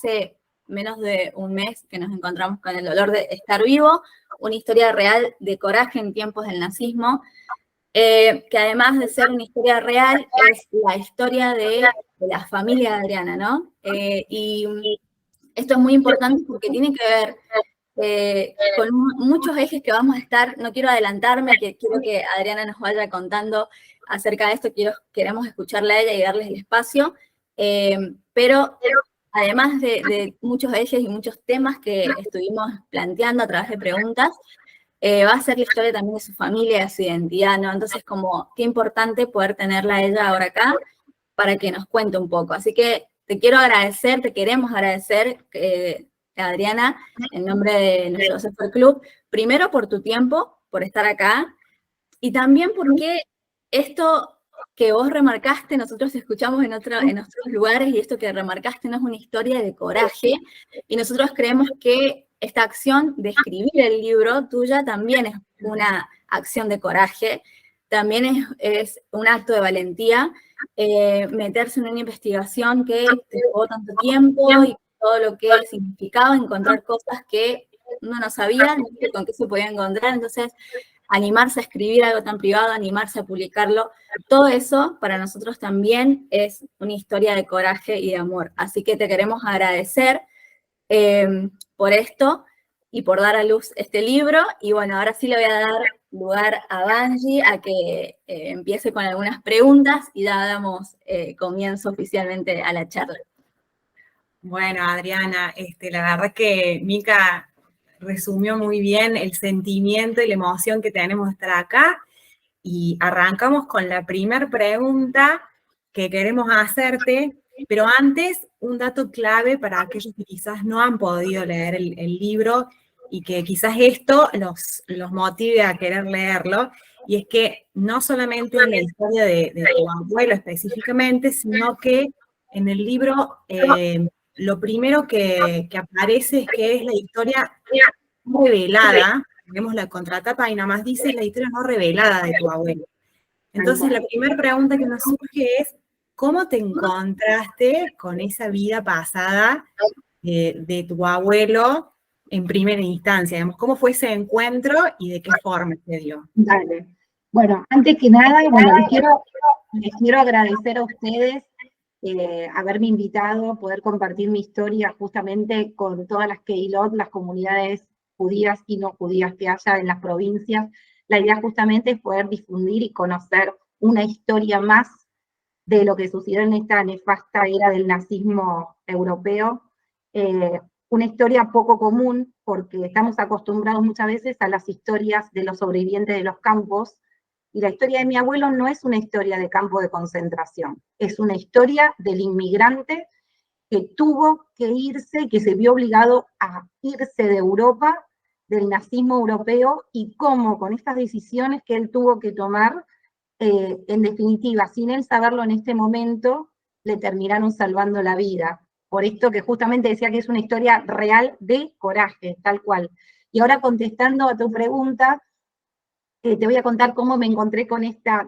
hace menos de un mes que nos encontramos con el dolor de estar vivo, una historia real de coraje en tiempos del nazismo, que además de ser una historia real, es la historia de la familia de Adriana, ¿no? Y esto es muy importante porque tiene que ver con muchos ejes que vamos a estar, no quiero adelantarme, que quiero que Adriana nos vaya contando acerca de esto, queremos escucharla a ella y darles el espacio, pero además de muchos ejes y muchos temas que estuvimos planteando a través de preguntas, va a ser la historia también de su familia, de su identidad, ¿no? Entonces, como qué importante poder tenerla a ella ahora acá para que nos cuente un poco. Así que te queremos agradecer, Adriana, en nombre de nuestro Super Club, primero por tu tiempo, por estar acá, y también porque esto que vos remarcaste, nosotros escuchamos en otros lugares, y esto que remarcaste no es una historia de coraje, y nosotros creemos que esta acción de escribir el libro tuya también es una acción de coraje, también es un acto de valentía, meterse en una investigación que te llevó tanto tiempo y todo lo que significaba encontrar cosas que uno no sabía ni con qué se podía encontrar. Entonces, animarse a escribir algo tan privado, animarse a publicarlo, todo eso para nosotros también es una historia de coraje y de amor. Así que te queremos agradecer por esto y por dar a luz este libro. Y bueno, ahora sí le voy a dar lugar a Banji a que empiece con algunas preguntas y ya damos comienzo oficialmente a la charla. Bueno, Adriana, la verdad que Mica resumió muy bien el sentimiento y la emoción que tenemos de estar acá. Y arrancamos con la primera pregunta que queremos hacerte, pero antes un dato clave para aquellos que quizás no han podido leer el libro y que quizás esto los motive a querer leerlo, y es que no solamente es la historia de tu abuelo específicamente, sino que en el libro lo primero que aparece es que es la historia revelada. Vemos la contratapa y nada más dice la historia no revelada de tu abuelo. Entonces, la primera pregunta que nos surge es, ¿cómo te encontraste con esa vida pasada de tu abuelo en primera instancia? Digamos, ¿cómo fue ese encuentro y de qué forma se dio? Dale. Bueno, antes que nada, bueno, les quiero agradecer a ustedes haberme invitado, poder compartir mi historia justamente con todas las Keilot, las comunidades judías y no judías que haya en las provincias. La idea justamente es poder difundir y conocer una historia más de lo que sucedió en esta nefasta era del nazismo europeo. Una historia poco común, porque estamos acostumbrados muchas veces a las historias de los sobrevivientes de los campos, y la historia de mi abuelo no es una historia de campo de concentración, es una historia del inmigrante que tuvo que irse, que se vio obligado a irse de Europa, del nazismo europeo, y cómo con estas decisiones que él tuvo que tomar, en definitiva, sin él saberlo en este momento, le terminaron salvando la vida. Por esto que justamente decía que es una historia real de coraje, tal cual. Y ahora contestando a tu pregunta, te voy a contar cómo me encontré con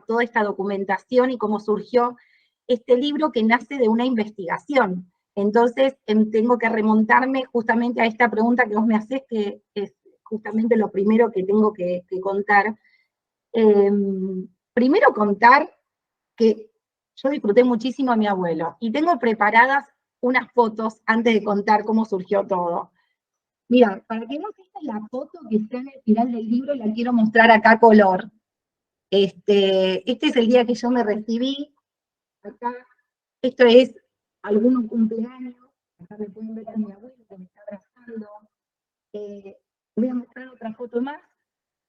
toda esta documentación y cómo surgió este libro que nace de una investigación. Entonces, tengo que remontarme justamente a esta pregunta que vos me hacés, que es justamente lo primero que tengo que contar. Primero contar que yo disfruté muchísimo a mi abuelo, y tengo preparadas unas fotos antes de contar cómo surgió todo. Mira, para que no veas la foto que está en el final del libro, la quiero mostrar acá a color. Este es el día que yo me recibí. Acá, esto es algún cumpleaños. Acá me pueden ver a mi abuelo que me está abrazando. Voy a mostrar otra foto más.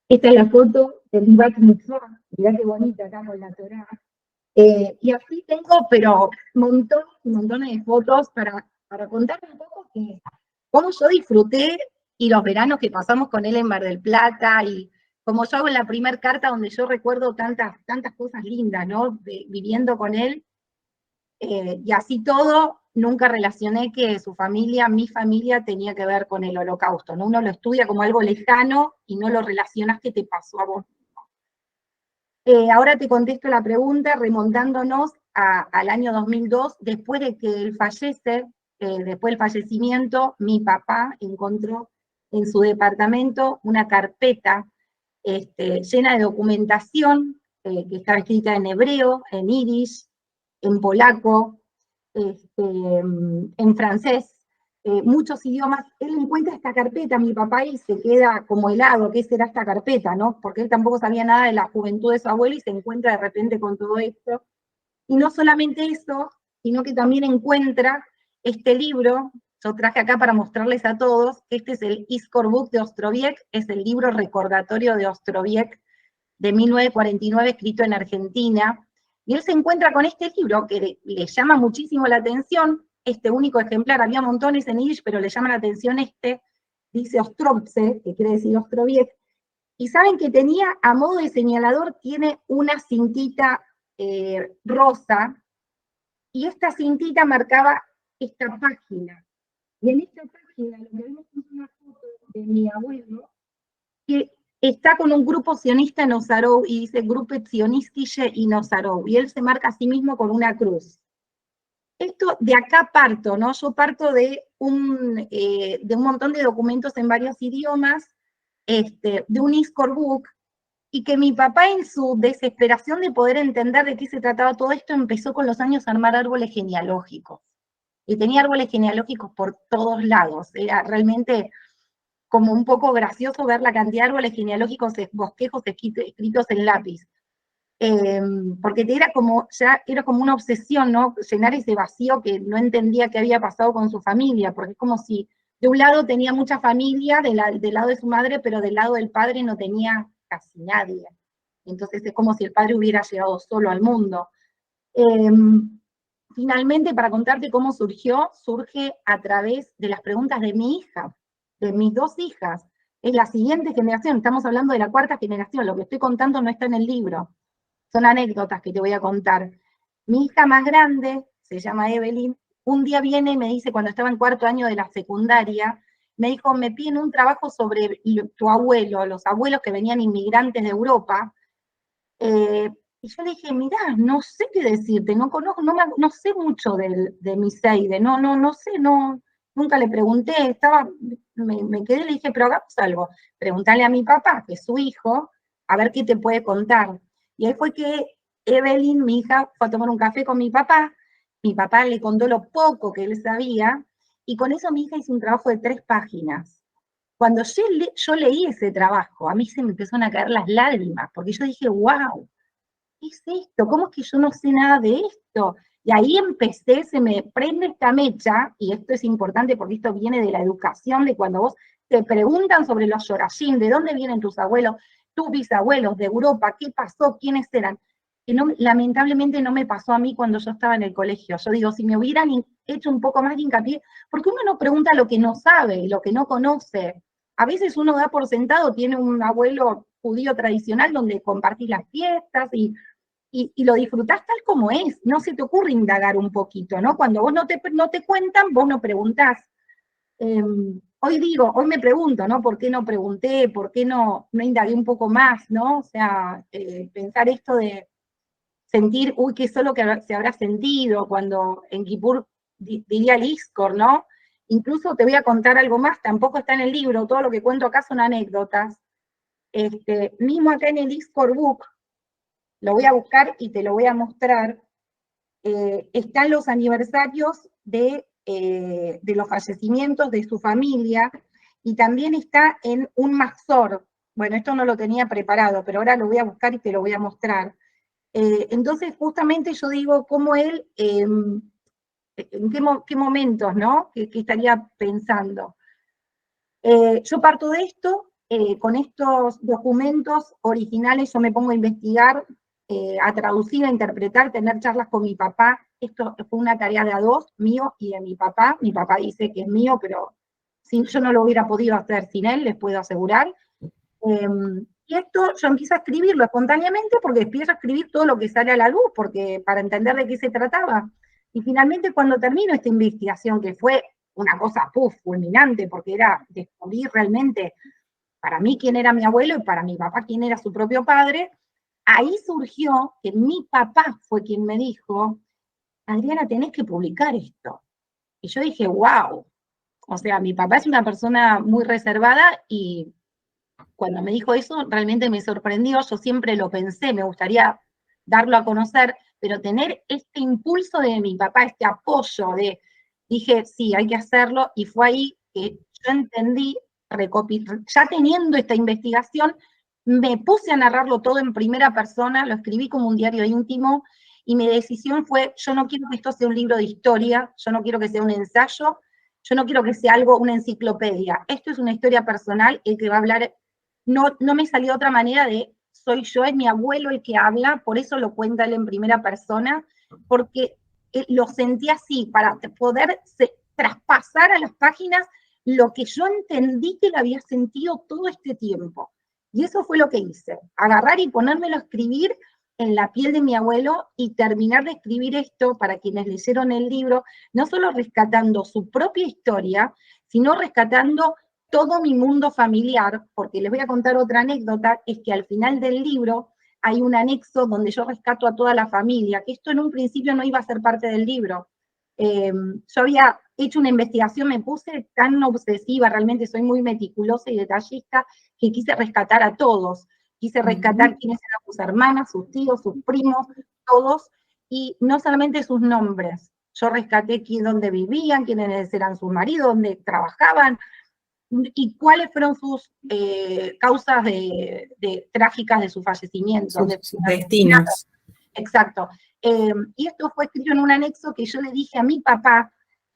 Esta es la foto del Bat Mitzvah. Mirá qué bonita acá con la Torá. Y así tengo, pero montones y montones de fotos para contar un poco que cómo yo disfruté y los veranos que pasamos con él en Mar del Plata, y como yo hago en la primera carta donde yo recuerdo tantas cosas lindas, ¿no? Viviendo con él, y así todo, nunca relacioné que su familia, mi familia, tenía que ver con el Holocausto, ¿no? Uno lo estudia como algo lejano y no lo relacionas que te pasó a vos. Ahora te contesto la pregunta remontándonos al año 2002, después de que él fallece. después del fallecimiento, mi papá encontró en su departamento una carpeta llena de documentación que estaba escrita en hebreo, en yiddish, en polaco, en francés, muchos idiomas. Él encuentra esta carpeta, mi papá, y se queda como helado, ¿qué será esta carpeta, no? Porque él tampoco sabía nada de la juventud de su abuelo y se encuentra de repente con todo esto. Y no solamente eso, sino que también encuentra este libro. Yo traje acá para mostrarles a todos, este es el Iskor Book de Ostrowiec, es el libro recordatorio de Ostrowiec de 1949, escrito en Argentina, y él se encuentra con este libro que le llama muchísimo la atención, este único ejemplar, había montones en yiddish, pero le llama la atención dice Ostrovce, que quiere decir Ostrowiec, y saben que tenía, a modo de señalador, tiene una cintita rosa, y esta cintita marcaba esta página. Y en esta página lo que vemos es una foto de mi abuelo, que está con un grupo sionista en Osarou, y dice Grupo Sionistische in Osarou, y él se marca a sí mismo con una cruz. Esto de acá parto, ¿no? Yo parto de un montón de documentos en varios idiomas, de un Iskor Book, y que mi papá, en su desesperación de poder entender de qué se trataba todo esto, empezó con los años a armar árboles genealógicos. Y tenía árboles genealógicos por todos lados. Era realmente como un poco gracioso ver la cantidad de árboles genealógicos, bosquejos escritos en lápiz. Porque era como una obsesión, ¿no? Llenar ese vacío que no entendía qué había pasado con su familia, porque es como si de un lado tenía mucha familia, del lado de su madre, pero del lado del padre no tenía casi nadie. Entonces es como si el padre hubiera llegado solo al mundo. Finalmente, para contarte cómo surgió, surge a través de las preguntas de mi hija, de mis dos hijas. Es la siguiente generación, estamos hablando de la cuarta generación, lo que estoy contando no está en el libro, son anécdotas que te voy a contar. Mi hija más grande, se llama Evelyn, un día viene y me dice, cuando estaba en cuarto año de la secundaria, me dijo, me piden un trabajo sobre tu abuelo, los abuelos que venían inmigrantes de Europa. Y yo le dije, mirá, no sé qué decirte, no conozco, no sé mucho de Miseide, no sé, nunca le pregunté, me quedé y le dije, pero hagamos algo, preguntarle a mi papá, que es su hijo, a ver qué te puede contar. Y ahí fue que Evelyn, mi hija, fue a tomar un café con mi papá le contó lo poco que él sabía, y con eso mi hija hizo un trabajo de 3 páginas. Cuando yo leí ese trabajo, a mí se me empezaron a caer las lágrimas, porque yo dije, wow, ¿qué es esto? ¿Cómo es que yo no sé nada de esto? Y ahí empecé, se me prende esta mecha, y esto es importante porque esto viene de la educación, de cuando vos te preguntan sobre los yorashim, de dónde vienen tus abuelos, tus bisabuelos, de Europa, qué pasó, quiénes eran. Que no, lamentablemente no me pasó a mí cuando yo estaba en el colegio. Yo digo, si me hubieran hecho un poco más de hincapié, porque uno no pregunta lo que no sabe, lo que no conoce. A veces uno da por sentado, tiene un abuelo judío tradicional donde compartís las fiestas y lo disfrutás tal como es, no se te ocurre indagar un poquito, ¿no? Cuando vos no te cuentan, vos no preguntás. Hoy me pregunto, ¿no? ¿Por qué no pregunté? ¿Por qué no indagué un poco más, ¿no? O sea, pensar esto de sentir, uy, qué solo que se habrá sentido cuando en Kippur diría el Iskor, ¿no? Incluso te voy a contar algo más, tampoco está en el libro, todo lo que cuento acá son anécdotas. Mismo acá en el Iskor Book, lo voy a buscar y te lo voy a mostrar, están los aniversarios de los fallecimientos de su familia, y también está en un Maxor. Bueno, esto no lo tenía preparado, pero ahora lo voy a buscar y te lo voy a mostrar. Entonces, justamente yo digo, cómo él, en qué momentos, ¿no? ¿Qué estaría pensando? Yo parto de esto, con estos documentos originales yo me pongo a investigar, a traducir, a interpretar, tener charlas con mi papá. Esto fue una tarea de a 2, mío y de mi papá. Mi papá dice que es mío, pero yo no lo hubiera podido hacer sin él, les puedo asegurar. Y esto yo empiezo a escribirlo espontáneamente porque empiezo a escribir todo lo que sale a la luz, porque para entender de qué se trataba. Y finalmente, cuando termino esta investigación, que fue una cosa, fulminante, porque era descubrir realmente para mí quién era mi abuelo y para mi papá quién era su propio padre, ahí surgió que mi papá fue quien me dijo, Adriana, tenés que publicar esto. Y yo dije, wow. O sea, mi papá es una persona muy reservada y cuando me dijo eso realmente me sorprendió. Yo siempre lo pensé, me gustaría darlo a conocer, pero tener este impulso de mi papá, este apoyo dije, sí, hay que hacerlo, y fue ahí que yo entendí, ya teniendo esta investigación, me puse a narrarlo todo en primera persona, lo escribí como un diario íntimo, y mi decisión fue, yo no quiero que esto sea un libro de historia, yo no quiero que sea un ensayo, yo no quiero que sea algo, una enciclopedia, esto es una historia personal, el que va a hablar, no me salió otra manera de, soy yo, es mi abuelo el que habla, por eso lo cuenta él en primera persona, porque lo sentí así, para poder traspasar a las páginas lo que yo entendí que lo había sentido todo este tiempo. Y eso fue lo que hice, agarrar y ponérmelo a escribir en la piel de mi abuelo y terminar de escribir esto para quienes leyeron el libro, no solo rescatando su propia historia, sino rescatando todo mi mundo familiar, porque les voy a contar otra anécdota, es que al final del libro hay un anexo donde yo rescato a toda la familia, que esto en un principio no iba a ser parte del libro. Yo había hecho una investigación, me puse tan obsesiva, realmente soy muy meticulosa y detallista, que quise rescatar a todos. Quise rescatar quiénes eran sus hermanas, sus tíos, sus primos, todos, y no solamente sus nombres. Yo rescaté dónde vivían, quiénes eran sus maridos, dónde trabajaban, y cuáles fueron sus causas trágicas de su fallecimiento. Sus destinos. Exacto. Y esto fue escrito en un anexo que yo le dije a mi papá,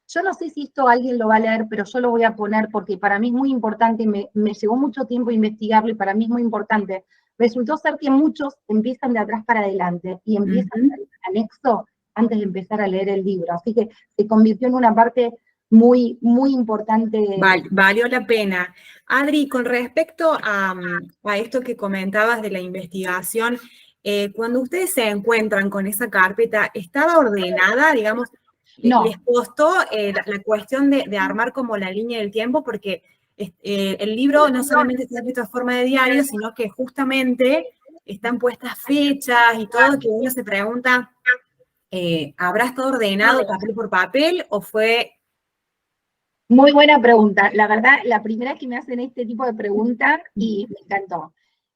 yo no sé si esto alguien lo va a leer, pero yo lo voy a poner porque para mí es muy importante, me llevó mucho tiempo investigarlo y para mí es muy importante. Resultó ser que muchos empiezan de atrás para adelante y empiezan el anexo antes de empezar a leer el libro. Así que se convirtió en una parte muy, muy importante. Valió la pena. Adri, con respecto a esto que comentabas de la investigación, cuando ustedes se encuentran con esa carpeta, ¿estaba ordenada, digamos? No. ¿Les costó la cuestión de armar como la línea del tiempo? Porque el libro no solamente está escrito de forma de diario, sino que justamente están puestas fechas y todo, que uno se pregunta, ¿habrá estado ordenado papel por papel o fue...? Muy buena pregunta. La verdad, la primera vez que me hacen este tipo de preguntas y me encantó.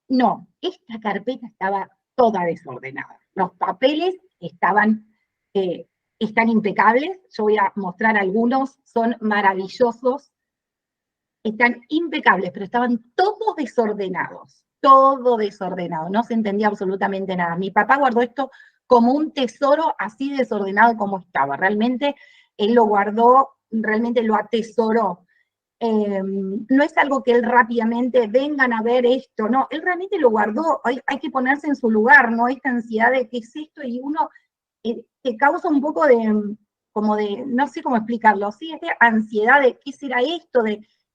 No, esta carpeta estaba toda desordenada. Los papeles están impecables. Yo voy a mostrar algunos, son maravillosos. Están impecables, pero estaban todos desordenados. Todo desordenado. No se entendía absolutamente nada. Mi papá guardó esto como un tesoro así desordenado como estaba. Realmente él lo guardó, realmente lo atesoró. No es algo que él rápidamente, vengan a ver esto, no, él realmente lo guardó, hay que ponerse en su lugar, ¿no? Esta ansiedad de qué es esto, y uno te causa un poco como de, no sé cómo explicarlo, ¿sí? Esta ansiedad de qué será esto,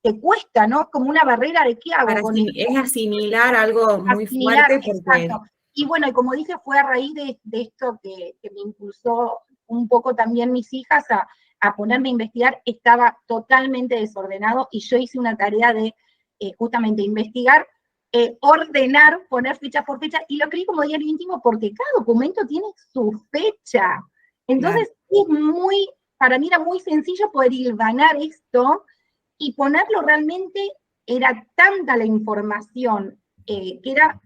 te cuesta, ¿no? Como una barrera de qué hago con esto. Es asimilar algo muy fuerte. Porque... Exacto. Y bueno, y como dije, fue a raíz de esto que me impulsó un poco también mis hijas a ponerme a investigar, estaba totalmente desordenado y yo hice una tarea de justamente investigar, ordenar, poner fecha por fecha, y lo escribí como diario íntimo porque cada documento tiene su fecha. Entonces, para mí era muy sencillo poder hilvanar esto y ponerlo realmente, era tanta la información que era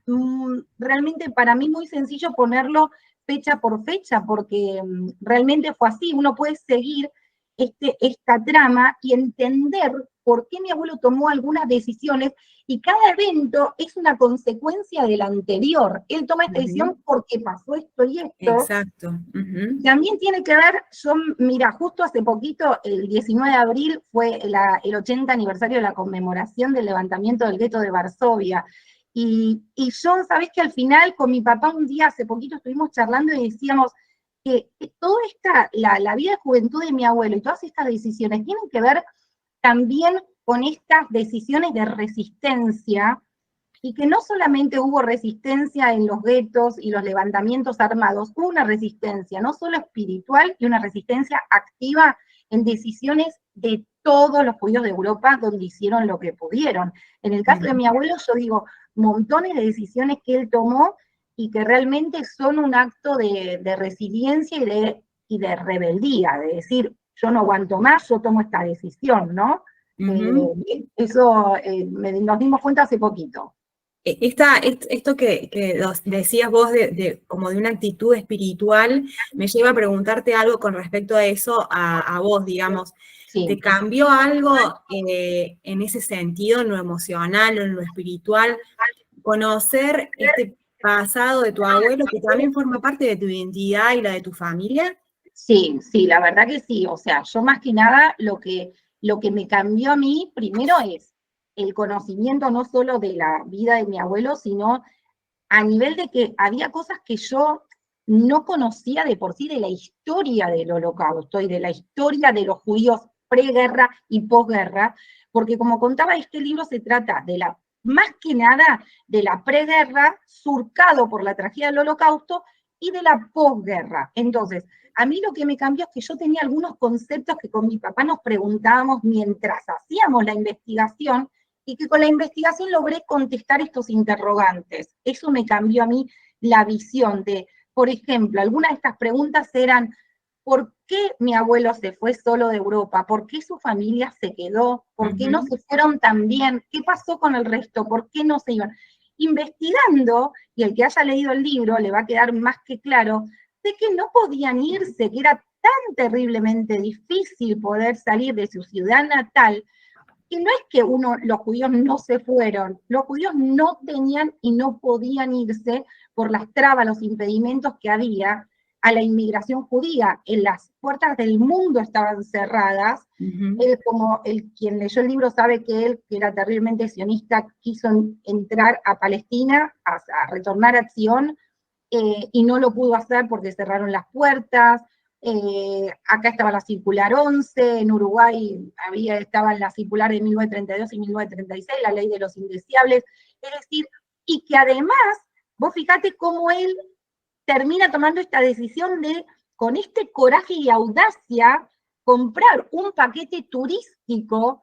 realmente para mí muy sencillo ponerlo fecha por fecha, porque realmente fue así, uno puede seguir esta trama y entender por qué mi abuelo tomó algunas decisiones, y cada evento es una consecuencia del anterior. Él toma esta decisión porque pasó esto y esto. Exacto. También tiene que ver, mira, justo hace poquito, el 19 de abril, fue el 80 aniversario de la conmemoración del levantamiento del gueto de Varsovia. Y yo, sabés que al final, con mi papá un día, hace poquito, estuvimos charlando y decíamos que toda la vida de juventud de mi abuelo y todas estas decisiones tienen que ver también con estas decisiones de resistencia, y que no solamente hubo resistencia en los guetos y los levantamientos armados, hubo una resistencia no solo espiritual, y una resistencia activa en decisiones de todos los judíos de Europa, donde hicieron lo que pudieron. En el caso de mi abuelo, yo digo, montones de decisiones que él tomó y que realmente son un acto de resiliencia y de rebeldía, de decir, yo no aguanto más, yo tomo esta decisión, ¿no? Eso nos dimos cuenta hace poquito. Esto que decías vos como de una actitud espiritual, me lleva a preguntarte algo con respecto a eso, a vos, digamos. Sí. ¿Te cambió algo en ese sentido, en lo emocional o en lo espiritual, conocer este pasado de tu abuelo que también forma parte de tu identidad y la de tu familia? Sí, sí, la verdad que sí. O sea, yo más que nada lo que me cambió a mí primero es el conocimiento no solo de la vida de mi abuelo, sino a nivel de que había cosas que yo no conocía de por sí de la historia del Holocausto y de la historia de los judíos preguerra y posguerra, porque como contaba, este libro se trata de más que nada de la preguerra, surcado por la tragedia del Holocausto, y de la posguerra. Entonces, a mí lo que me cambió es que yo tenía algunos conceptos que con mi papá nos preguntábamos mientras hacíamos la investigación, y que con la investigación logré contestar estos interrogantes. Eso me cambió a mí la visión de, por ejemplo, algunas de estas preguntas eran, ¿por qué mi abuelo se fue solo de Europa? ¿Por qué su familia se quedó? ¿Por qué no se fueron tan bien? ¿Qué pasó con el resto? ¿Por qué no se iban? Investigando, y el que haya leído el libro le va a quedar más que claro, de que no podían irse, que era tan terriblemente difícil poder salir de su ciudad natal, que no es que los judíos no se fueron, los judíos no tenían y no podían irse por las trabas, los impedimentos que había a la inmigración judía. En las puertas del mundo estaban cerradas. Él, como quien leyó el libro sabe que él, que era terriblemente sionista, quiso entrar a Palestina, a retornar a Sion, y no lo pudo hacer porque cerraron las puertas. Acá estaba la circular 11, en Uruguay estaba la circular de 1932 y 1936, la ley de los indeseables, es decir, y que además, vos fijate cómo él termina tomando esta decisión de, con este coraje y audacia, comprar un paquete turístico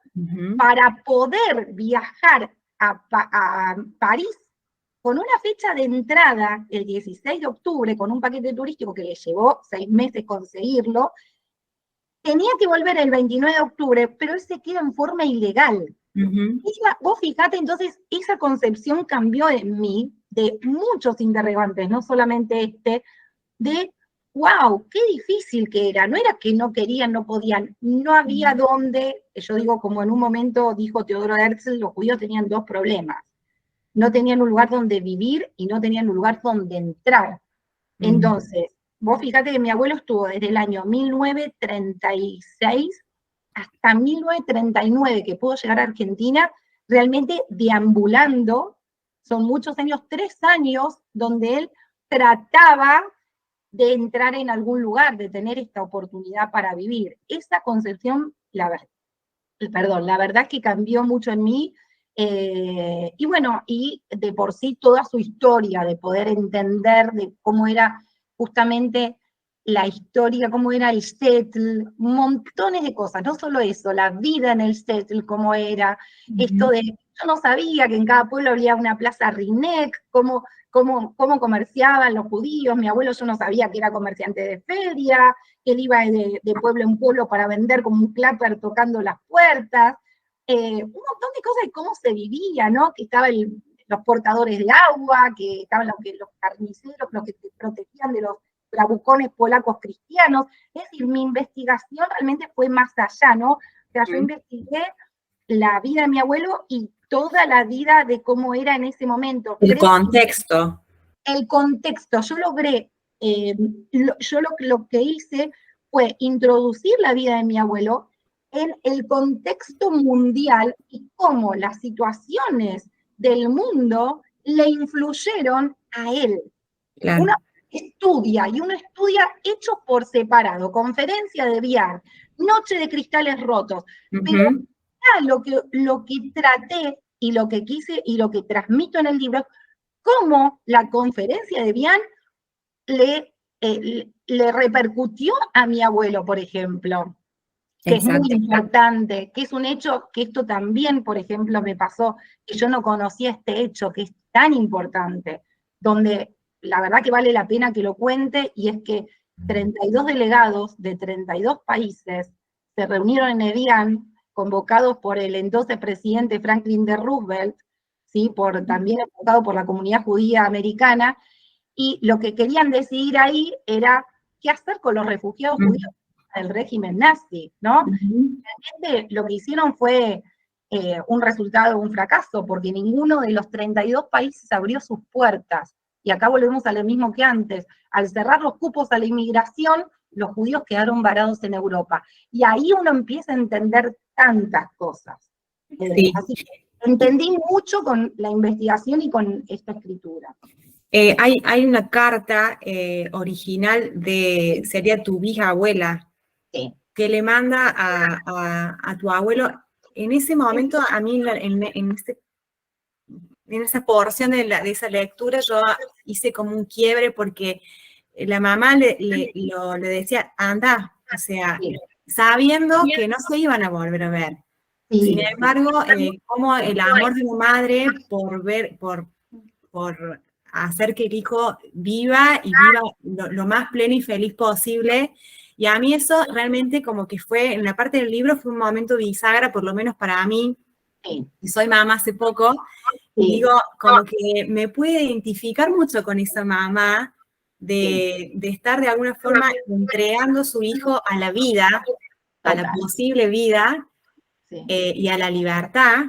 para poder viajar a París con una fecha de entrada, el 16 de octubre, con un paquete turístico que le llevó 6 meses conseguirlo, tenía que volver el 29 de octubre, pero él se queda en forma ilegal. Vos fijate, entonces, esa concepción cambió en mí, de muchos interrogantes, no solamente de, wow, qué difícil que era. No era que no querían, no podían, no había dónde, yo digo, como en un momento dijo Teodoro Herzl, los judíos tenían 2 problemas. No tenían un lugar donde vivir y no tenían un lugar donde entrar. Entonces, vos fíjate que mi abuelo estuvo desde el año 1936 hasta 1939, que pudo llegar a Argentina, realmente deambulando. Son muchos años, 3 años, donde él trataba de entrar en algún lugar, de tener esta oportunidad para vivir. Esa concepción, la verdad es que cambió mucho en mí. Y bueno, y de por sí toda su historia, de poder entender de cómo era justamente la historia, cómo era el shtetl, montones de cosas, no solo eso, la vida en el shtetl, cómo era, esto de, yo no sabía que en cada pueblo había una plaza Rinek, cómo comerciaban los judíos, mi abuelo yo no sabía que era comerciante de feria, que él iba de pueblo en pueblo para vender como un clapper tocando las puertas, un montón de cosas de cómo se vivía, ¿no? Que estaban los portadores de agua, que estaban los carniceros, los que te protegían de los bravucones polacos cristianos. Es decir, mi investigación realmente fue más allá, ¿no? O sea, yo investigué la vida de mi abuelo y toda la vida de cómo era en ese momento. El contexto. El contexto. Yo logré, yo lo que hice fue introducir la vida de mi abuelo en el contexto mundial y cómo las situaciones del mundo le influyeron a él. Claro. Uno estudia hechos por separado, conferencia de Biar, noche de cristales rotos, pero lo que traté y lo que quise y lo que transmito en el libro, cómo la conferencia de Biar le repercutió a mi abuelo, por ejemplo, que Exacto. Es muy importante, que es un hecho que esto también, por ejemplo, me pasó, que yo no conocía este hecho, que es tan importante, donde la verdad que vale la pena que lo cuente, y es que 32 delegados de 32 países se reunieron en Evian, convocados por el entonces presidente Franklin D. Roosevelt, ¿sí? También convocado por la comunidad judía americana, y lo que querían decidir ahí era qué hacer con los refugiados judíos del régimen nazi, ¿no? Realmente lo que hicieron fue un resultado, un fracaso, porque ninguno de los 32 países abrió sus puertas. Y acá volvemos a lo mismo que antes. Al cerrar los cupos a la inmigración, los judíos quedaron varados en Europa. Y ahí uno empieza a entender tantas cosas. Sí. Así que entendí mucho con la investigación y con esta escritura. Hay una carta original sería tu bisabuela, Sí. que le manda a tu abuelo. En ese momento, a mí, en esa porción de esa lectura, yo hice como un quiebre, porque la mamá le decía, anda, o sea, Sí. sabiendo que no se iban a volver a ver. Sí, Sin embargo, como el amor de una madre por hacer que el hijo viva lo más pleno y feliz posible. Y a mí eso realmente como que fue, en la parte del libro, fue un momento bisagra, por lo menos para mí, sí. y soy mamá hace poco, Sí. y digo, como que me pude identificar mucho con esa mamá, de estar de alguna forma entregando su hijo a la vida, a la posible vida, Sí. y a la libertad,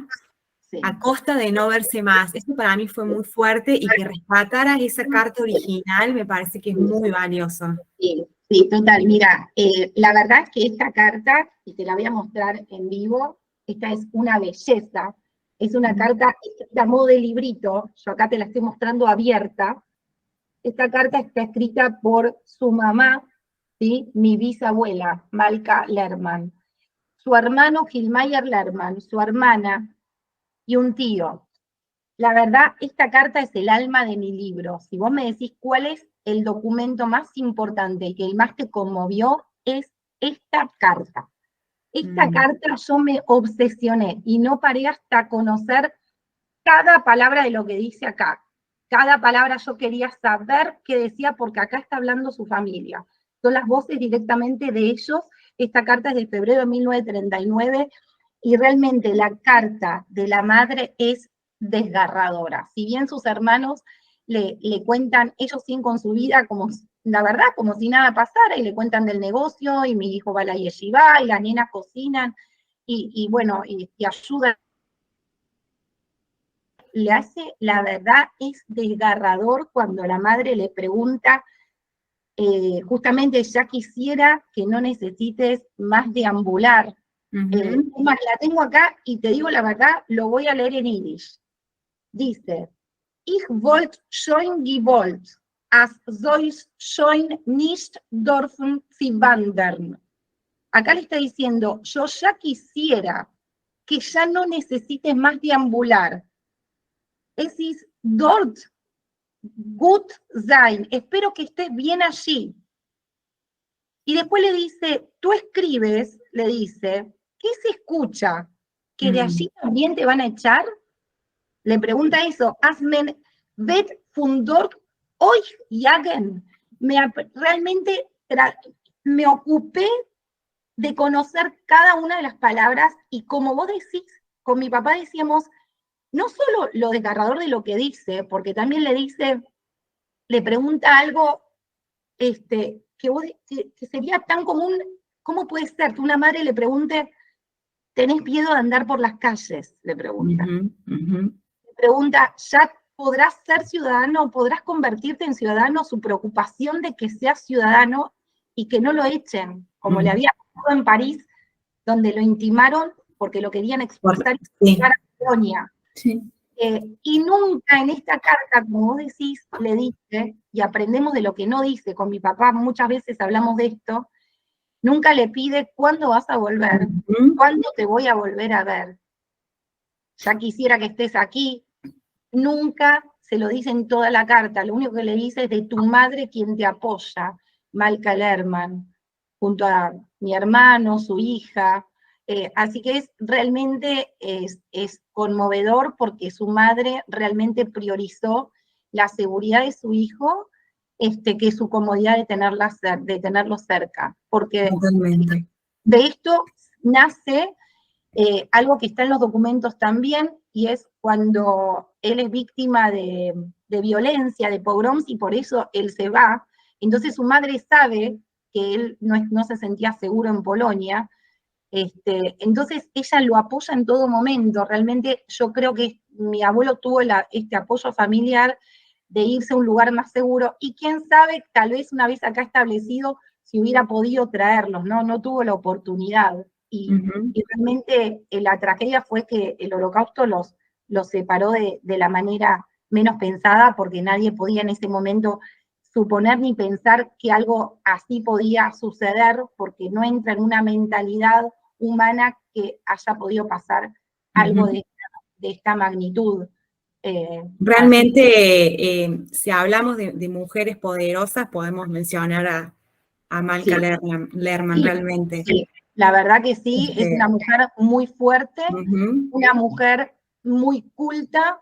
Sí. a costa de no verse más. Esto para mí fue muy fuerte, y que rescataras esa carta original me parece que es muy valioso. Sí, sí, total. Mira, la verdad es que esta carta, y te la voy a mostrar en vivo, esta es una belleza, es una carta escrita a modo de librito, yo acá te la estoy mostrando abierta. Esta carta está escrita por su mamá, ¿sí? Mi bisabuela, Malka Lerman, su hermano Gilmayer Lerman, su hermana y un tío. La verdad, esta carta es el alma de mi libro. Si vos me decís cuál es el documento más importante y que el más te conmovió, es esta carta. Esta carta yo me obsesioné y no paré hasta conocer cada palabra de lo que dice acá. Cada palabra yo quería saber qué decía, porque acá está hablando su familia. Son las voces directamente de ellos. Esta carta es de febrero de 1939 y realmente la carta de la madre es desgarradora. Si bien sus hermanos le cuentan, ellos siguen con su vida como, la verdad, como si nada pasara, y le cuentan del negocio, y mi hijo va a la yeshiva, y las nenas cocinan, y bueno, y ayudan. Le hace, la verdad, es desgarrador cuando la madre le pregunta, justamente, ya quisiera que no necesites más deambular. Más, la tengo acá y te digo la verdad, lo voy a leer en Yiddish. Dice, Ich wollte schon gewollt, as soll's schon nicht dürfen sie wandern. Acá le está diciendo, yo ya quisiera que ya no necesites más deambular. Es ist dort gut sein, espero que estés bien allí. Y después le dice, tú escribes, le dice, ¿qué se escucha? ¿Que de allí también te van a echar? Le pregunta eso, Asmen vet von dort euch jagen. Realmente me ocupé de conocer cada una de las palabras, y como vos decís, con mi papá decíamos, no solo lo desgarrador de lo que dice, porque también le dice, le pregunta algo que sería tan común. ¿Cómo puede ser que una madre le pregunte, ¿tenés miedo de andar por las calles? Le pregunta. Le pregunta, ¿ya podrás ser ciudadano? ¿Podrás convertirte en ciudadano? Su preocupación de que seas ciudadano y que no lo echen, como le había pasado en París, donde lo intimaron porque lo querían expulsar y llevar a Polonia. Sí. Y nunca en esta carta, como vos decís, le dice, y aprendemos de lo que no dice, con mi papá muchas veces hablamos de esto, nunca le pide cuándo vas a volver, cuándo te voy a volver a ver, ya quisiera que estés aquí. Nunca se lo dice en toda la carta, lo único que le dice es de tu madre quien te apoya, Malka Lerman, junto a mi hermano, su hija. Así que realmente es conmovedor, porque su madre realmente priorizó la seguridad de su hijo, que su comodidad de tenerlo cerca. Porque totalmente. de esto nace algo que está en los documentos también, y es cuando él es víctima de violencia, de pogroms, y por eso él se va. Entonces su madre sabe que él no se sentía seguro en Polonia, entonces ella lo apoya en todo momento. Realmente yo creo que mi abuelo tuvo este apoyo familiar de irse a un lugar más seguro, y quién sabe, tal vez una vez acá establecido, si hubiera podido traerlos, no tuvo la oportunidad. Y realmente la tragedia fue que el Holocausto los separó de la manera menos pensada, porque nadie podía en ese momento suponer ni pensar que algo así podía suceder, porque no entra en una mentalidad humana que haya podido pasar algo de esta magnitud. Realmente, si hablamos de mujeres poderosas, podemos mencionar a Malka Lerman, Sí, realmente. sí, la verdad que sí, es una mujer muy fuerte, una mujer muy culta,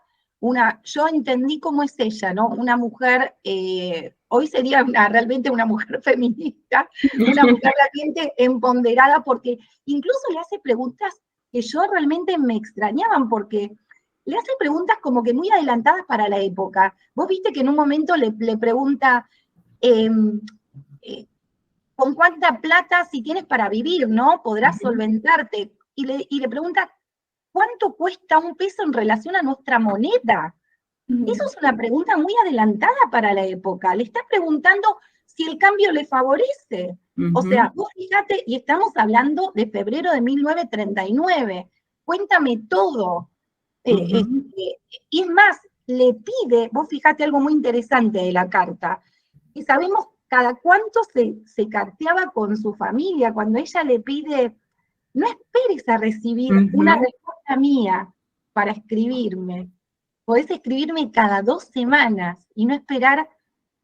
yo entendí cómo es ella, ¿no? Una mujer, hoy sería realmente una mujer feminista, una mujer realmente empoderada, porque incluso le hace preguntas que yo realmente me extrañaban, porque le hace preguntas como que muy adelantadas para la época. Vos viste que en un momento le pregunta, ¿con cuánta plata si tienes para vivir, no? Podrás solventarte. Y le pregunta, ¿cuánto cuesta un peso en relación a nuestra moneda? Eso es una pregunta muy adelantada para la época. Le está preguntando si el cambio le favorece. O sea, vos fíjate, y estamos hablando de febrero de 1939. Cuéntame todo. Y es más, le pide, vos fíjate algo muy interesante de la carta, y sabemos cada cuánto se carteaba con su familia, cuando ella le pide, no esperes a recibir una respuesta mía para escribirme, podés escribirme cada 2 semanas y no esperar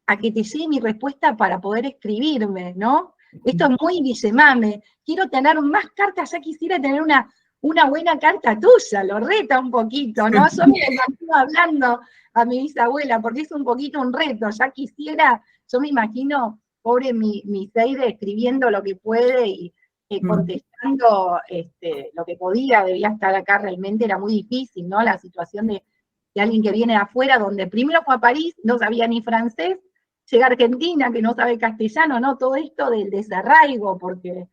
a que te llegue mi respuesta para poder escribirme, ¿no? Esto es muy Villemame, quiero tener más cartas, ya quisiera tener una buena carta tuya, lo reta un poquito, ¿no? Yo me imagino hablando a mi bisabuela, porque es un poquito un reto, ya quisiera, yo me imagino, pobre mi Seide, escribiendo lo que puede y contestando lo que podía, debía estar acá, realmente era muy difícil, ¿no? La situación de alguien que viene de afuera, donde primero fue a París, no sabía ni francés, llega a Argentina, que no sabe castellano, ¿no? Todo esto del desarraigo, porque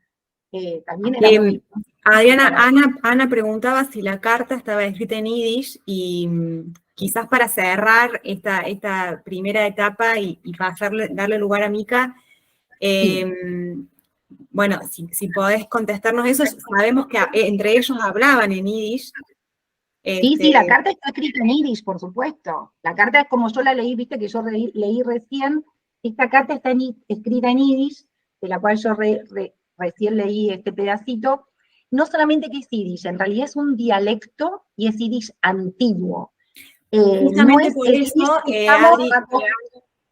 también era muy... Adriana, Ana preguntaba si la carta estaba escrita en yiddish, y quizás para cerrar esta primera etapa y darle lugar a Mika, bueno, si podés contestarnos eso, sabemos que entre ellos hablaban en yiddish. Sí, la carta está escrita en yiddish, por supuesto. La carta es como yo la leí, viste que yo leí recién, esta carta está escrita en yiddish, de la cual yo recién leí este pedacito. No solamente que es yiddish, en realidad es un dialecto y es yiddish antiguo. Justamente por eso,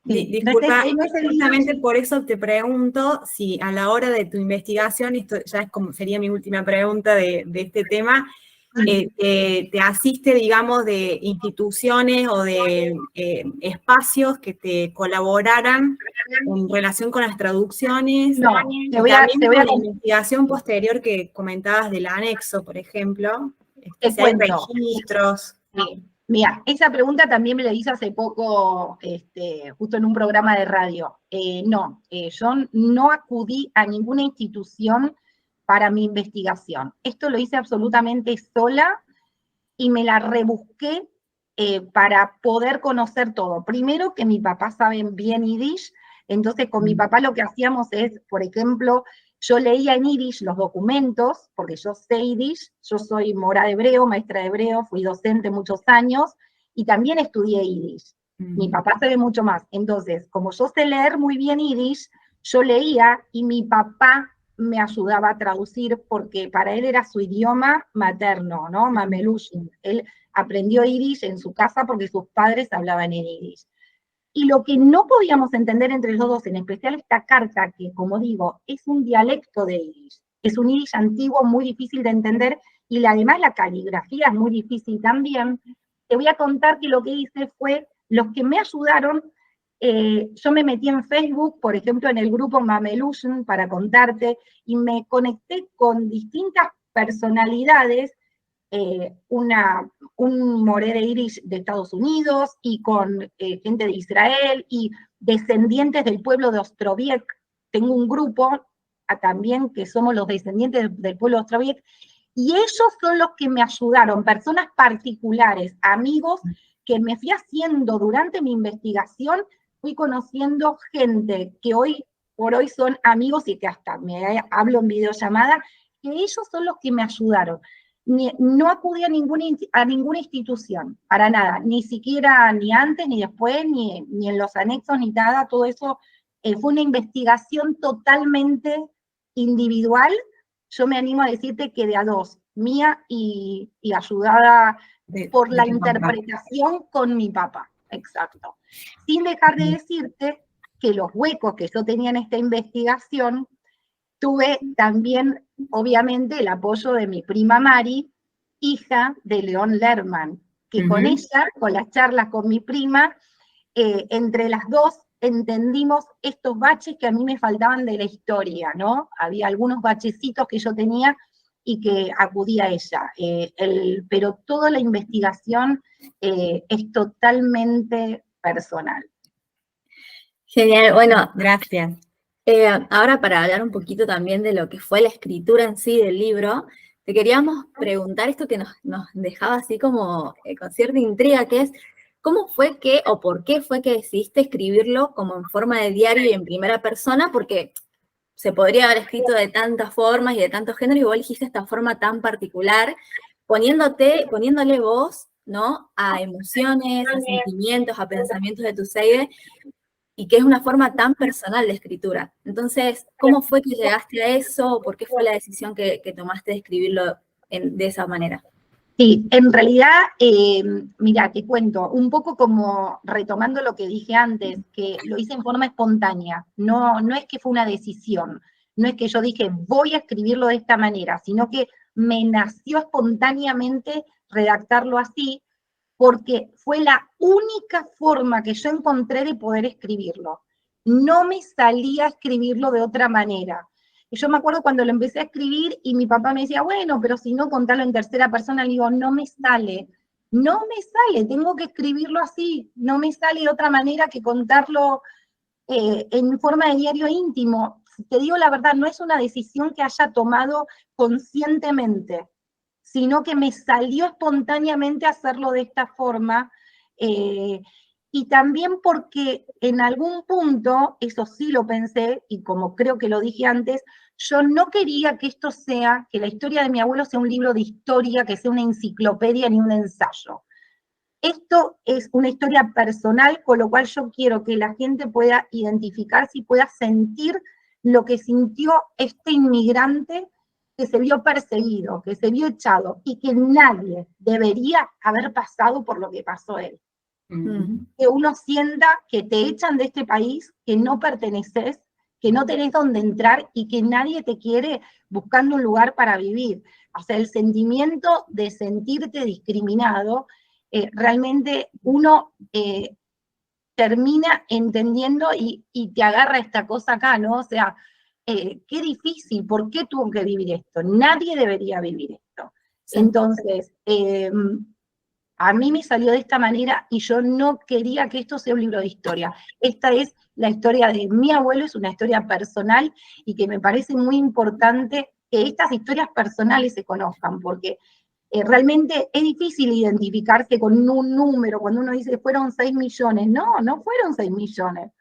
disculpa, justamente por eso te pregunto si a la hora de tu investigación, esto ya es sería mi última pregunta de este tema, te asiste, digamos, de instituciones o de espacios que te colaboraran en relación con las traducciones. No, también con la investigación posterior que comentabas del anexo, por ejemplo. Te cuento. Registros. Sí. Mira, esa pregunta también me la hice hace poco, justo en un programa de radio. Yo no acudí a ninguna institución para mi investigación. Esto lo hice absolutamente sola y me la rebusqué para poder conocer todo. Primero, que mi papá sabe bien yiddish, entonces con mi papá lo que hacíamos es, por ejemplo, yo leía en yiddish los documentos, porque yo sé yiddish, yo soy mora de hebreo, maestra de hebreo, fui docente muchos años, y también estudié yiddish. Mi papá sabe mucho más. Entonces, como yo sé leer muy bien yiddish, yo leía y mi papá me ayudaba a traducir, porque para él era su idioma materno, ¿no? Mamelushin. Él aprendió yiddish en su casa porque sus padres hablaban en yiddish. Y lo que no podíamos entender entre los dos, en especial esta carta, que como digo, es un dialecto de yiddish, es un yiddish antiguo muy difícil de entender, y además la caligrafía es muy difícil también, te voy a contar que lo que hice fue, los que me ayudaron yo me metí en Facebook, por ejemplo, en el grupo Mamelusion, para contarte, y me conecté con distintas personalidades, un moré de Irish de Estados Unidos, y con gente de Israel, y descendientes del pueblo de Ostrowiec. Tengo un grupo también que somos los descendientes del pueblo de Ostrowiec, y ellos son los que me ayudaron, personas particulares, amigos, que me fui haciendo durante mi investigación, fui conociendo gente que hoy por hoy son amigos y que hasta me hablo en videollamada, que ellos son los que me ayudaron. No acudí a ninguna institución, para nada, ni siquiera ni antes, ni después, ni en los anexos, ni nada, todo eso fue una investigación totalmente individual. Yo me animo a decirte que de a dos, mía y ayudada por la interpretación con mi papá, exacto. Sin dejar de decirte que los huecos que yo tenía en esta investigación, tuve también, obviamente, el apoyo de mi prima Mari, hija de León Lerman, que con ella, con las charlas con mi prima, entre las dos entendimos estos baches que a mí me faltaban de la historia, ¿no? Había algunos bachecitos que yo tenía y que acudí a ella. Pero toda la investigación es totalmente personal. Genial, bueno. Gracias. Ahora para hablar un poquito también de lo que fue la escritura en sí del libro, te queríamos preguntar esto que nos dejaba así como con cierta intriga, que es, ¿cómo fue que o por qué fue que decidiste escribirlo como en forma de diario y en primera persona? Porque se podría haber escrito de tantas formas y de tantos géneros, y vos elegiste esta forma tan particular, poniéndole voz, ¿no? A emociones, a sentimientos, a pensamientos de tu seide, y que es una forma tan personal de escritura. Entonces, ¿cómo fue que llegaste a eso? ¿Por qué fue la decisión que tomaste de escribirlo de esa manera? Sí, en realidad, mira, te cuento, un poco como retomando lo que dije antes, que lo hice en forma espontánea, no es que fue una decisión, no es que yo dije voy a escribirlo de esta manera, sino que me nació espontáneamente redactarlo así, porque fue la única forma que yo encontré de poder escribirlo. No me salía a escribirlo de otra manera. Y yo me acuerdo cuando lo empecé a escribir y mi papá me decía, bueno, pero si no, contalo en tercera persona. Le digo, no me sale, tengo que escribirlo así, no me sale de otra manera que contarlo en forma de diario íntimo. Te digo la verdad, no es una decisión que haya tomado conscientemente, sino que me salió espontáneamente hacerlo de esta forma, y también porque en algún punto, eso sí lo pensé, y como creo que lo dije antes, yo no quería que esto sea, que la historia de mi abuelo sea un libro de historia, que sea una enciclopedia ni un ensayo. Esto es una historia personal, con lo cual yo quiero que la gente pueda identificarse y pueda sentir lo que sintió este inmigrante que se vio perseguido, que se vio echado, y que nadie debería haber pasado por lo que pasó él. Que uno sienta que te echan de este país, que no perteneces, que no tenés dónde entrar y que nadie te quiere buscando un lugar para vivir. O sea, el sentimiento de sentirte discriminado, realmente uno termina entendiendo y te agarra esta cosa acá, ¿no? O sea, qué difícil, ¿por qué tuvo que vivir esto? Nadie debería vivir esto. Sí. Entonces, a mí me salió de esta manera y yo no quería que esto sea un libro de historia. Esta es la historia de mi abuelo, es una historia personal y que me parece muy importante que estas historias personales se conozcan, porque realmente es difícil identificarse con un número, cuando uno dice fueron 6 millones. No, no fueron 6 millones.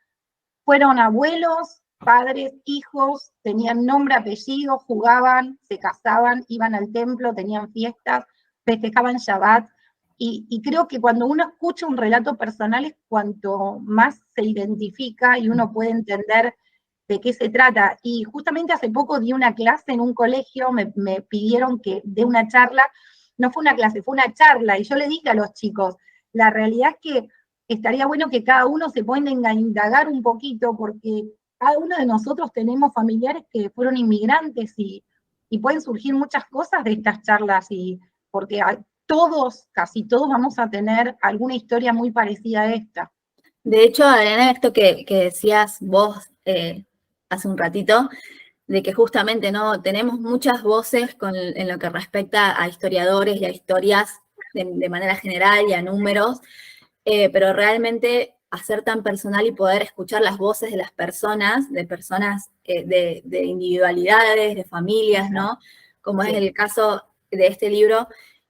Fueron abuelos, padres, hijos, tenían nombre, apellido, jugaban, se casaban, iban al templo, tenían fiestas, festejaban Shabbat. Y creo que cuando uno escucha un relato personal es cuanto más se identifica y uno puede entender de qué se trata. Y justamente hace poco di una clase en un colegio, me pidieron que dé una charla, no fue una clase, fue una charla, y yo le dije a los chicos, la realidad es que estaría bueno que cada uno se ponga a indagar un poquito, porque cada uno de nosotros tenemos familiares que fueron inmigrantes y pueden surgir muchas cosas de estas charlas, y porque todos, casi todos vamos a tener alguna historia muy parecida a esta. De hecho, Adriana, esto que decías vos hace un ratito, de que justamente no tenemos muchas voces en lo que respecta a historiadores y a historias de manera general y a números, pero realmente hacer tan personal y poder escuchar las voces de las personas, de individualidades, de familias, ¿no? Como es el caso de este libro,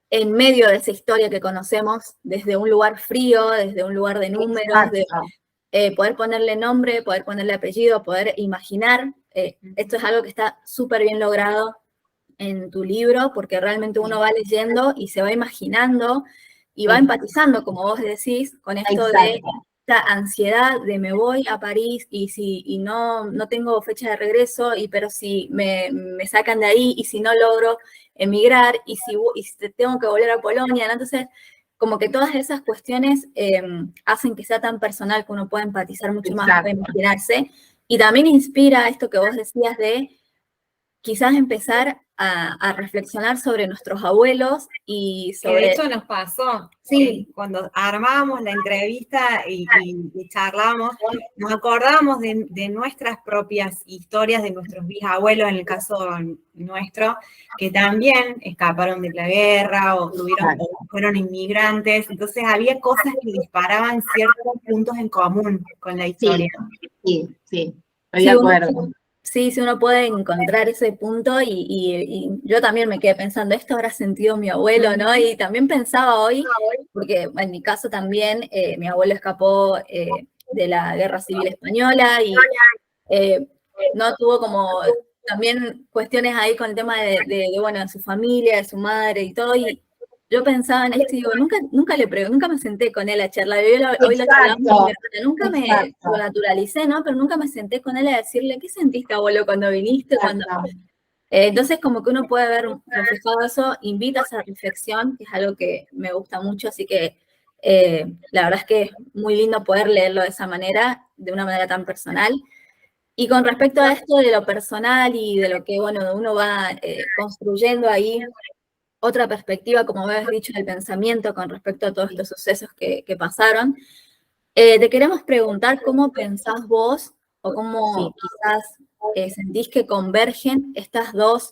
en medio de esa historia que conocemos, desde un lugar frío, desde un lugar de números, de poder ponerle nombre, poder ponerle apellido, poder imaginar. Esto es algo que está súper bien logrado en tu libro, porque realmente uno va leyendo y se va imaginando y va empatizando, como vos decís, con esto de esta ansiedad de me voy a París y no tengo fecha de regreso, pero si me sacan de ahí y si no logro emigrar y si tengo que volver a Polonia, ¿no? Entonces, como que todas esas cuestiones hacen que sea tan personal que uno pueda empatizar mucho más, puede imaginarse, y también inspira esto que vos decías de quizás empezar a reflexionar sobre nuestros abuelos y sobre... Que de hecho nos pasó, sí, cuando armábamos la entrevista y charlábamos, nos acordábamos de nuestras propias historias, de nuestros bisabuelos, en el caso nuestro, que también escaparon de la guerra o fueron inmigrantes, entonces había cosas que disparaban ciertos puntos en común con la historia. Sí, estoy de acuerdo. Sí, uno puede encontrar ese punto y yo también me quedé pensando, esto habrá sentido mi abuelo, ¿no? Y también pensaba hoy, porque en mi caso también, mi abuelo escapó de la Guerra Civil Española y no tuvo como también cuestiones ahí con el tema de su familia, de su madre y todo, y yo pensaba en esto y digo, nunca me senté con él a charlar. Hoy lo charlamos con mi hermana, nunca lo naturalicé, ¿no? Pero nunca me senté con él a decirle, ¿qué sentiste, abuelo, cuando viniste? Entonces, como que uno puede ver reflejado eso, invita a esa reflexión, que es algo que me gusta mucho, así que la verdad es que es muy lindo poder leerlo de esa manera, de una manera tan personal. Y con respecto a esto de lo personal y de lo que, uno va construyendo ahí, otra perspectiva, como habías dicho, del pensamiento con respecto a todos estos sucesos que pasaron. Te queremos preguntar cómo pensás vos o cómo quizás sentís que convergen estos dos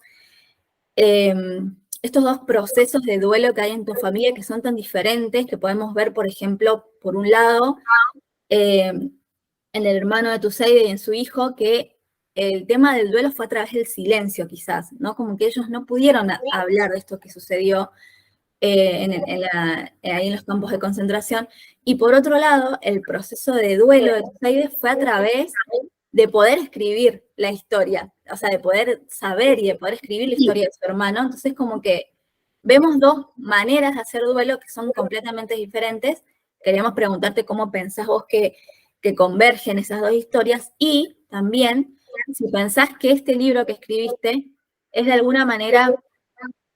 procesos de duelo que hay en tu familia que son tan diferentes, que podemos ver, por ejemplo, por un lado, en el hermano de Tuseide y en su hijo, que el tema del duelo fue a través del silencio, quizás, ¿no? Como que ellos no pudieron hablar de esto que sucedió ahí en los campos de concentración. Y por otro lado, el proceso de duelo de Tuseide fue a través de poder escribir la historia, o sea, de poder saber y de poder escribir la historia de su hermano. Entonces, como que vemos dos maneras de hacer duelo que son completamente diferentes. Queríamos preguntarte cómo pensás vos que convergen esas dos historias, y también si pensás que este libro que escribiste es de alguna manera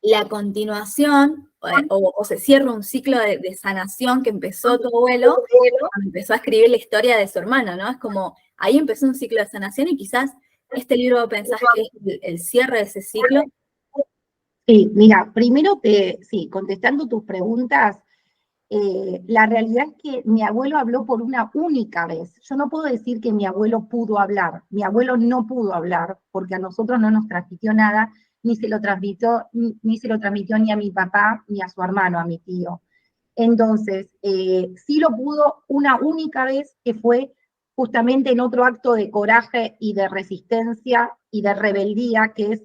la continuación o se cierra un ciclo de sanación que empezó tu abuelo cuando empezó a escribir la historia de su hermano, ¿no? Es como, ahí empezó un ciclo de sanación y quizás este libro pensás que es el cierre de ese ciclo. Sí, mira, primero contestando tus preguntas, la realidad es que mi abuelo habló por una única vez. Yo no puedo decir que mi abuelo pudo hablar. Mi abuelo no pudo hablar porque a nosotros no nos transmitió nada, ni se lo transmitió ni a mi papá ni a su hermano, a mi tío. Entonces, sí lo pudo una única vez, que fue justamente en otro acto de coraje y de resistencia y de rebeldía, que es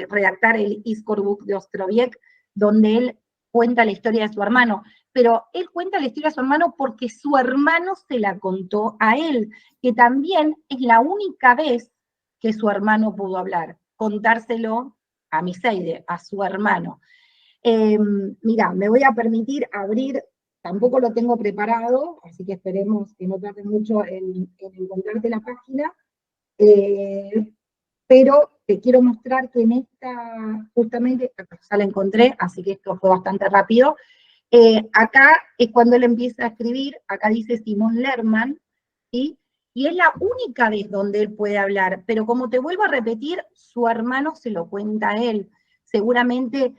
redactar el Iskorbuk de Ostrowiec, donde él cuenta la historia de su hermano. Pero él cuenta la historia de su hermano porque su hermano se la contó a él, que también es la única vez que su hermano pudo hablar, contárselo a Miseide, a su hermano. Mira, me voy a permitir abrir, tampoco lo tengo preparado, así que esperemos que no tarde mucho en encontrarte la página, pero te quiero mostrar que en esta, justamente, ya la encontré, así que esto fue bastante rápido. Acá es cuando él empieza a escribir, acá dice Simón Lerman, ¿sí? Y es la única vez donde él puede hablar, pero como te vuelvo a repetir, su hermano se lo cuenta a él. Seguramente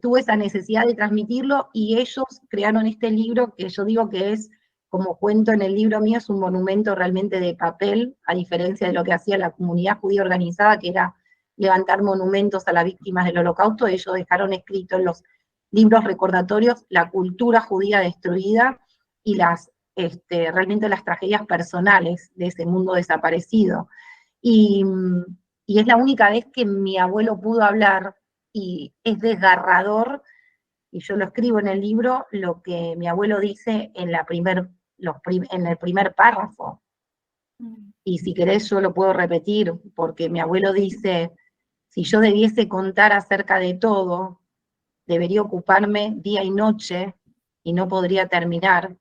tuvo esa necesidad de transmitirlo y ellos crearon este libro que yo digo que es como cuento en el libro mío, es un monumento realmente de papel, a diferencia de lo que hacía la comunidad judía organizada, que era levantar monumentos a las víctimas del Holocausto. Ellos dejaron escrito en los libros recordatorios la cultura judía destruida y realmente las tragedias personales de ese mundo desaparecido. Y es la única vez que mi abuelo pudo hablar, y es desgarrador, y yo lo escribo en el libro, lo que mi abuelo dice en el primer párrafo. Y si querés yo lo puedo repetir, porque mi abuelo dice: si yo debiese contar acerca de todo, debería ocuparme día y noche, y no podría terminar,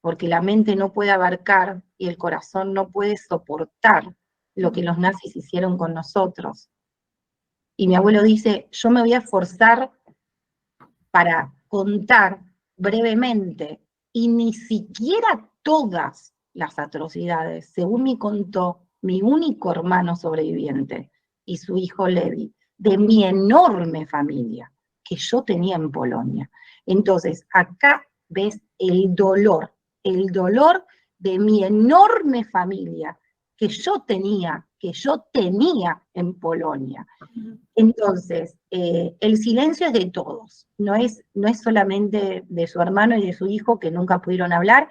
porque la mente no puede abarcar y el corazón no puede soportar lo que los nazis hicieron con nosotros. Y mi abuelo dice: yo me voy a esforzar para contar brevemente, y ni siquiera todas las atrocidades, según me contó mi único hermano sobreviviente y su hijo Levi, de mi enorme familia que yo tenía en Polonia. Entonces, acá ves el dolor de mi enorme familia que yo tenía en Polonia. Entonces, el silencio es de todos, no es solamente de su hermano y de su hijo, que nunca pudieron hablar.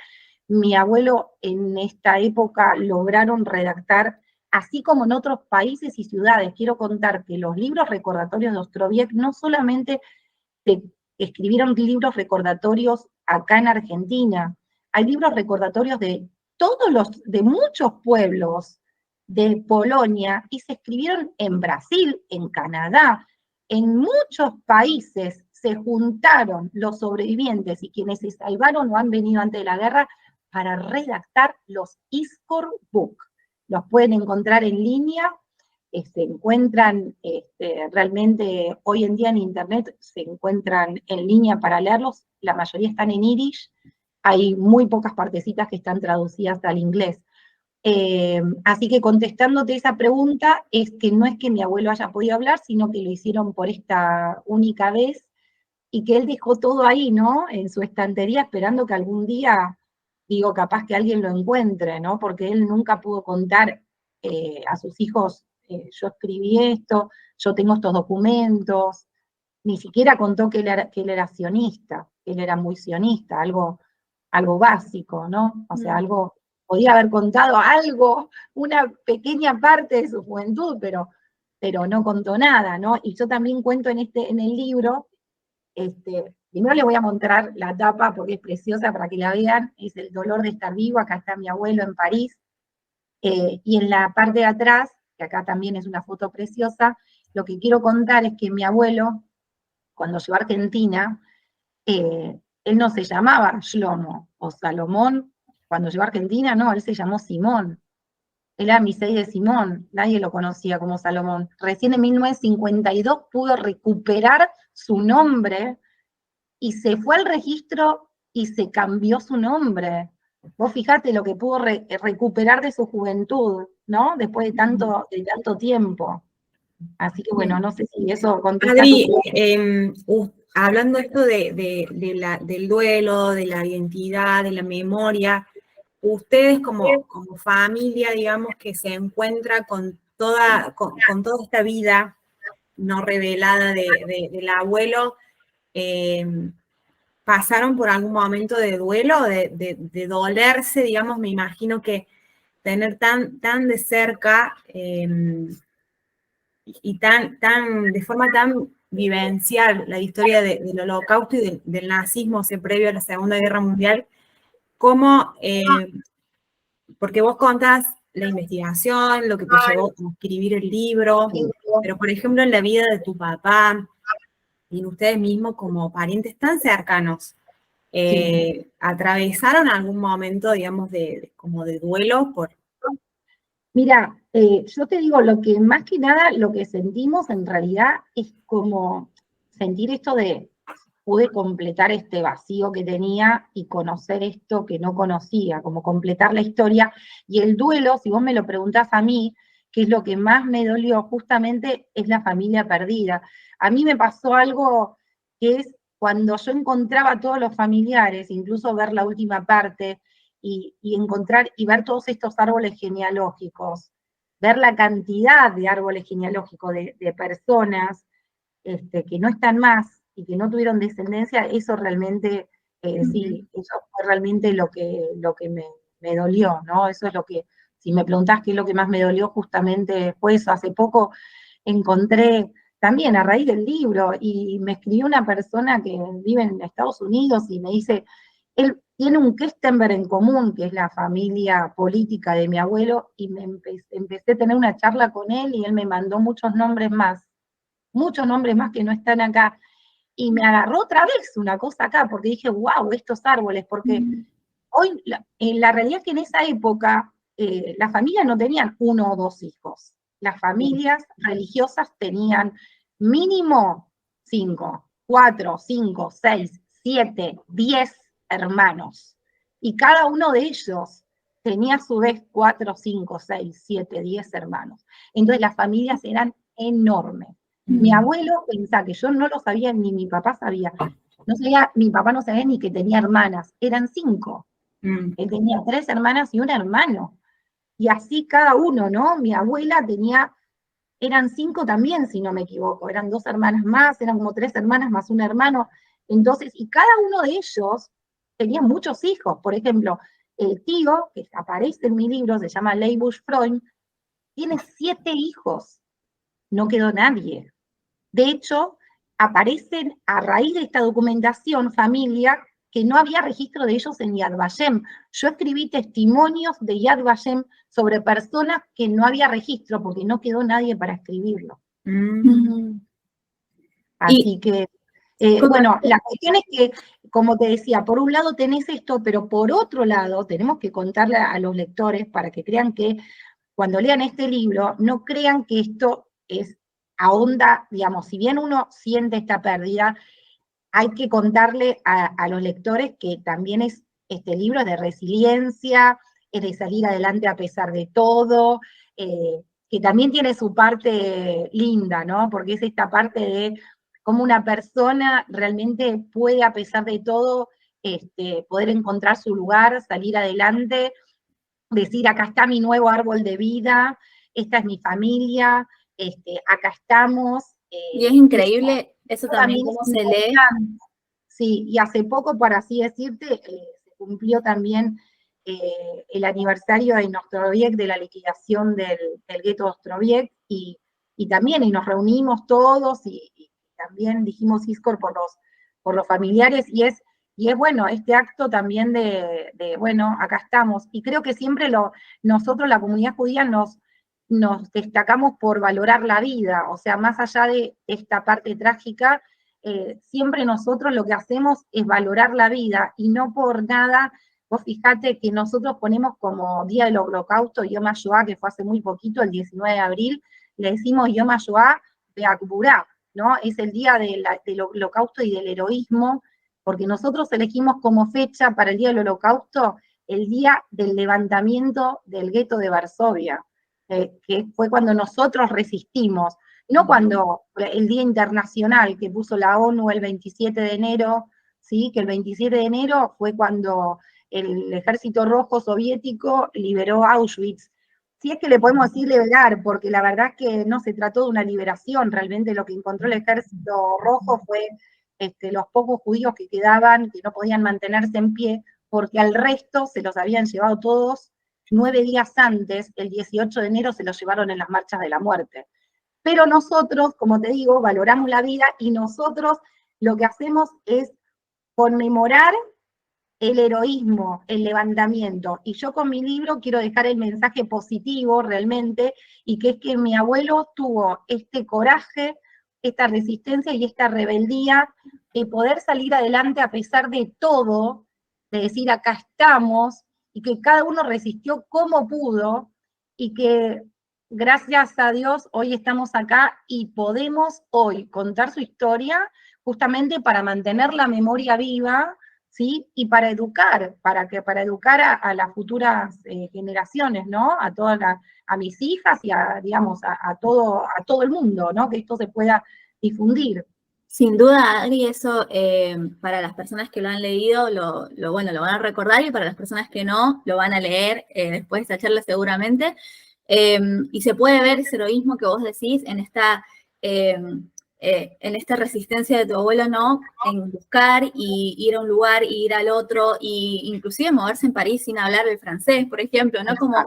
Mi abuelo en esta época lograron redactar, así como en otros países y ciudades. Quiero contar que los libros recordatorios de Ostrowiec no solamente escribieron libros recordatorios acá en Argentina, hay libros recordatorios de muchos pueblos de Polonia, y se escribieron en Brasil, en Canadá, en muchos países. Se juntaron los sobrevivientes y quienes se salvaron o han venido antes de la guerra para redactar los Iskor Book. Los pueden encontrar en línea, se encuentran realmente hoy en día en internet, se encuentran en línea para leerlos. La mayoría están en yiddish, hay muy pocas partecitas que están traducidas al inglés. Así que contestándote esa pregunta, es que no es que mi abuelo haya podido hablar, sino que lo hicieron por esta única vez, y que él dejó todo ahí, ¿no? En su estantería, esperando que algún día, digo, capaz que alguien lo encuentre, ¿no? Porque él nunca pudo contar a sus hijos: yo escribí esto, yo tengo estos documentos. Ni siquiera contó que él era sionista, que él era muy sionista, algo básico, ¿no? O sea, algo... Podía haber contado algo, una pequeña parte de su juventud, pero no contó nada, ¿no? Y yo también cuento en el libro, primero les voy a mostrar la tapa porque es preciosa para que la vean, es El dolor de estar vivo. Acá está mi abuelo en París, y en la parte de atrás, que acá también es una foto preciosa, lo que quiero contar es que mi abuelo, cuando llegó a Argentina, él no se llamaba Shlomo o Salomón. Cuando llegó a Argentina, no, él se llamó Simón. Él era Misei de Simón, nadie lo conocía como Salomón. Recién en 1952 pudo recuperar su nombre y se fue al registro y se cambió su nombre. Vos fijate lo que pudo recuperar de su juventud, ¿no? Después de tanto tiempo. Así que bueno, no sé si eso contesta. Adri, hablando esto del duelo, de la identidad, de la memoria, ustedes como familia, digamos, que se encuentra con toda esta vida no revelada del abuelo, ¿pasaron por algún momento de duelo, de dolerse, digamos? Me imagino que tener tan de cerca y de forma tan vivencial la historia del Holocausto y del nazismo, previo a la Segunda Guerra Mundial, ¿cómo... porque vos contás la investigación, lo que te llevó a escribir el libro, pero por ejemplo en la vida de tu papá y en ustedes mismos como parientes tan cercanos, ¿atravesaron algún momento, digamos, como de duelo por...? Mira, yo te digo, lo que más que nada, lo que sentimos en realidad es como sentir esto de: pude completar este vacío que tenía y conocer esto que no conocía, como completar la historia. Y el duelo, si vos me lo preguntás a mí, qué es lo que más me dolió, justamente es la familia perdida. A mí me pasó algo que es cuando yo encontraba a todos los familiares, incluso ver la última parte, y encontrar y ver todos estos árboles genealógicos, ver la cantidad de árboles genealógicos de personas que no están más y que no tuvieron descendencia, eso realmente, sí, eso fue realmente lo que me dolió, ¿no? Eso es lo que, si me preguntás qué es lo que más me dolió, justamente fue eso. Hace poco encontré, también a raíz del libro, y me escribió una persona que vive en Estados Unidos y me dice, él tiene un Kestenberg en común, que es la familia política de mi abuelo, y empecé a tener una charla con él y él me mandó muchos nombres más que no están acá. Y me agarró otra vez una cosa acá, porque dije, wow, estos árboles, porque hoy, en la realidad es que en esa época, las familias no tenían 1 o 2 hijos. Las familias religiosas tenían mínimo 5, 4, 5, 6, 7, 10 hermanos. Y cada uno de ellos tenía a su vez 4, 5, 6, 7, 10 hermanos. Entonces las familias eran enormes. Mi abuelo pensaba que yo no lo sabía, ni mi papá sabía. No sabía, mi papá no sabía ni que tenía hermanas. Eran 5. Él tenía 3 hermanas y un hermano. Y así cada uno, ¿no? Mi abuela eran 5 también, si no me equivoco. Eran 2 hermanas más, eran como 3 hermanas más un hermano. Entonces, y cada uno de ellos tenía muchos hijos. Por ejemplo, el tío, que aparece en mi libro, se llama Leibush Freund, tiene 7 hijos. No quedó nadie. De hecho, aparecen a raíz de esta documentación familia que no había registro de ellos en Yad Vashem. Yo escribí testimonios de Yad Vashem sobre personas que no había registro porque no quedó nadie para escribirlo. Así que, bueno, la cuestión es que, como te decía, por un lado tenés esto, pero por otro lado tenemos que contarle a los lectores para que crean que cuando lean este libro, no crean que esto es ahonda, digamos, si bien uno siente esta pérdida, hay que contarle a los lectores que también este libro es de resiliencia, es de salir adelante a pesar de todo, que también tiene su parte linda, ¿no? Porque es esta parte de cómo una persona realmente puede, a pesar de todo, poder encontrar su lugar, salir adelante, decir, acá está mi nuevo árbol de vida, esta es mi familia, acá estamos. Y es increíble eso también, cómo se lee. Sí, y hace poco, por así decirte, se cumplió también el aniversario en Ostroviec de la liquidación del gueto de Ostroviec, y también, y nos reunimos todos, y también dijimos ISCOR por los familiares, y es bueno, este acto también de bueno, acá estamos. Y creo que siempre nosotros, la comunidad judía, nos destacamos por valorar la vida, o sea, más allá de esta parte trágica, siempre nosotros lo que hacemos es valorar la vida, y no por nada, vos fijate que nosotros ponemos como Día del Holocausto, Yom HaShoah, que fue hace muy poquito, el 19 de abril, le decimos Yom HaShoah Be'Akburá, ¿no? Es el día del Holocausto y del heroísmo, porque nosotros elegimos como fecha para el Día del Holocausto el día del levantamiento del gueto de Varsovia, que fue cuando nosotros resistimos, no cuando el Día Internacional que puso la ONU el 27 de enero, ¿sí? Que el 27 de enero fue cuando el Ejército Rojo Soviético liberó Auschwitz. Si es que le podemos decir liberar, porque la verdad es que no se trató de una liberación, realmente lo que encontró el Ejército Rojo fue los pocos judíos que quedaban, que no podían mantenerse en pie, porque al resto se los habían llevado todos 9 días antes, el 18 de enero se los llevaron en las marchas de la muerte. Pero nosotros, como te digo, valoramos la vida, y nosotros lo que hacemos es conmemorar el heroísmo, el levantamiento. Y yo con mi libro quiero dejar el mensaje positivo realmente, y que es que mi abuelo tuvo este coraje, esta resistencia y esta rebeldía de poder salir adelante a pesar de todo, de decir acá estamos, y que cada uno resistió como pudo, y que gracias a Dios hoy estamos acá y podemos hoy contar su historia justamente para mantener la memoria viva, ¿sí? Y para educar, para educar a las futuras generaciones, ¿no? A mis hijas y digamos, a todo el mundo, ¿no? Que esto se pueda difundir. Sin duda, Adri, eso para las personas que lo han leído lo van a recordar, y para las personas que no, lo van a leer después de esta charla seguramente. Y se puede ver ese heroísmo que vos decís en esta resistencia de tu abuelo, ¿no? En buscar y ir a un lugar, y ir al otro, y inclusive moverse en París sin hablar el francés, por ejemplo, ¿no? Como,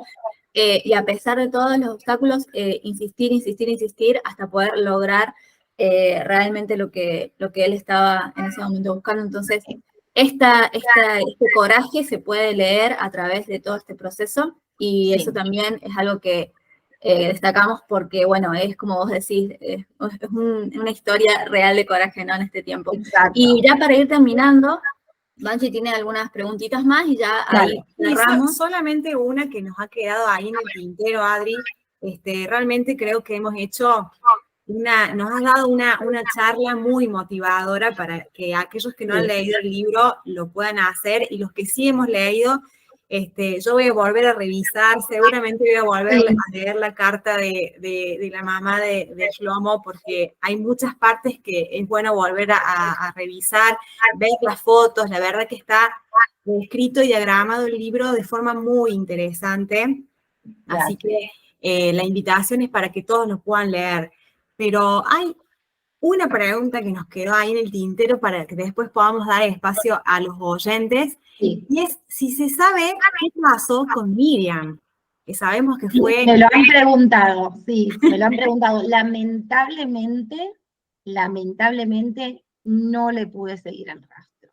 y a pesar de todos los obstáculos, insistir hasta poder lograr realmente lo que él estaba en ese momento buscando. Entonces, este coraje se puede leer a través de todo este proceso, y eso también es algo que destacamos porque, bueno, es como vos decís, es una historia real de coraje, ¿no? En este tiempo. Exacto. Y ya para ir terminando, Banchi tiene algunas preguntitas más y ya ahí cerramos. Solamente una que nos ha quedado ahí en el tintero, Adri. Realmente creo que hemos hecho nos has dado una charla muy motivadora para que aquellos que no han leído el libro lo puedan hacer, y los que sí hemos leído, yo voy a volver a revisar, seguramente voy a volver a leer la carta de la mamá de Shlomo, porque hay muchas partes que es bueno volver a revisar, ver las fotos. La verdad que está escrito y diagramado el libro de forma muy interesante, así que la invitación es para que todos lo puedan leer. Pero hay una pregunta que nos quedó ahí en el tintero para que después podamos dar espacio a los oyentes, y es si se sabe qué pasó con Miriam, que sabemos que fue... Me lo han preguntado, me lo han preguntado. Lamentablemente no le pude seguir el rastro.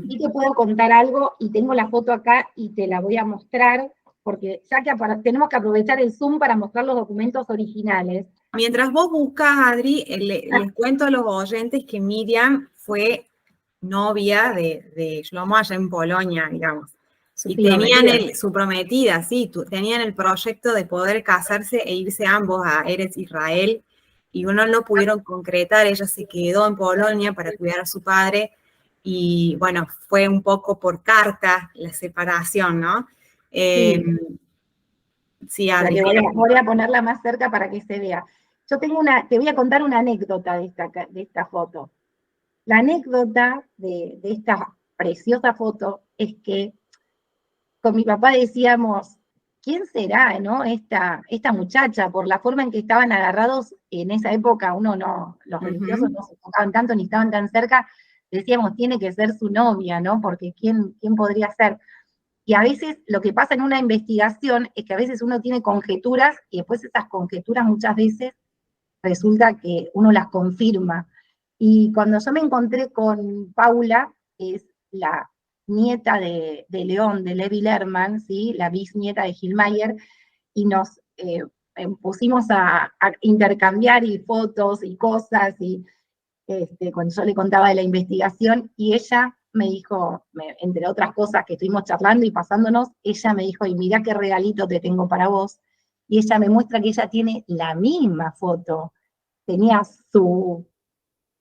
Y te puedo contar algo, y tengo la foto acá y te la voy a mostrar, porque ya que tenemos que aprovechar el Zoom para mostrar los documentos originales. Mientras vos buscas, Adri, les cuento a los oyentes que Miriam fue novia de Shlomo allá en Polonia, digamos. Y tenían su prometida, tenían el proyecto de poder casarse e irse ambos a Eretz Israel, y no lo pudieron concretar. Ella se quedó en Polonia para cuidar a su padre, y bueno, fue un poco por carta la separación, ¿no? Sí, Adri. Voy a ponerla más cerca para que se vea. Yo te voy a contar una anécdota de esta foto. La anécdota de esta preciosa foto es que con mi papá decíamos, ¿quién será, no? Esta muchacha, por la forma en que estaban agarrados en esa época, los religiosos no se tocaban tanto ni estaban tan cerca, decíamos, tiene que ser su novia, ¿no? Porque ¿quién podría ser? Y a veces lo que pasa en una investigación es que a veces uno tiene conjeturas, y después esas conjeturas muchas veces resulta que uno las confirma. Y cuando yo me encontré con Paula, que es la nieta de León, de Levi Lerman, ¿sí? La bisnieta de Gilmayer, y nos pusimos a intercambiar y fotos y cosas, y cuando yo le contaba de la investigación, y ella me dijo, entre otras cosas que estuvimos charlando y pasándonos, ella me dijo, y mirá qué regalito te tengo para vos. Y ella me muestra que ella tiene la misma foto.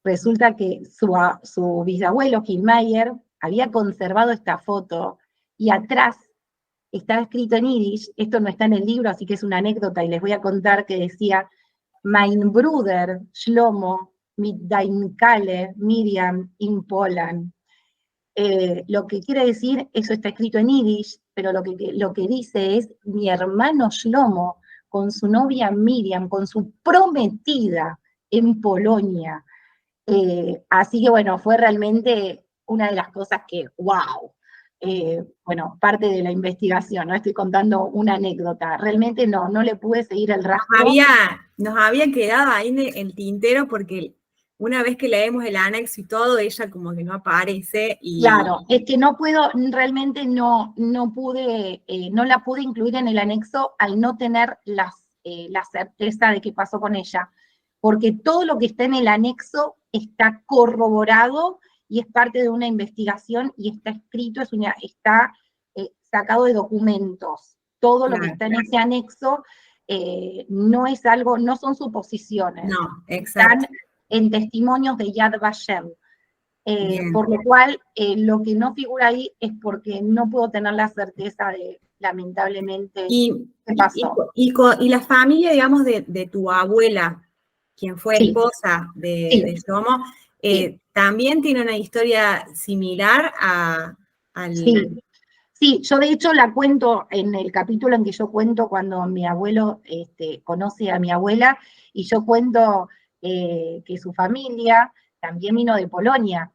Resulta que su bisabuelo, Gilmayer, había conservado esta foto, y atrás estaba escrito en yiddish, esto no está en el libro, así que es una anécdota, y les voy a contar, que decía, Mein Bruder Shlomo mit dein Kale Miriam in Poland. Lo que quiere decir, eso está escrito en yiddish, pero lo que dice es, mi hermano Shlomo con su novia Miriam, con su prometida en Polonia. Así que bueno, fue realmente una de las cosas que, wow, bueno, parte de la investigación, ¿no? Estoy contando una anécdota, realmente no le pude seguir el rastro. Nos había quedado ahí en el tintero, porque una vez que leemos el anexo y todo, ella como que no aparece. Claro, es que no puedo, realmente no la pude incluir en el anexo al no tener la certeza de qué pasó con ella, porque todo lo que está en el anexo está corroborado y es parte de una investigación y está escrito, está sacado de documentos. Todo lo que está en ese anexo no es algo, no son suposiciones. No, exacto. Están en testimonios de Yad Vashem. Por lo cual, lo que no figura ahí es porque no puedo tener la certeza de, lamentablemente, qué pasó. Y la familia, digamos, de tu abuela, quien fue esposa de Shlomo, también tiene una historia similar al... Sí, yo de hecho la cuento en el capítulo en que yo cuento cuando mi abuelo conoce a mi abuela, y yo cuento que su familia también vino de Polonia,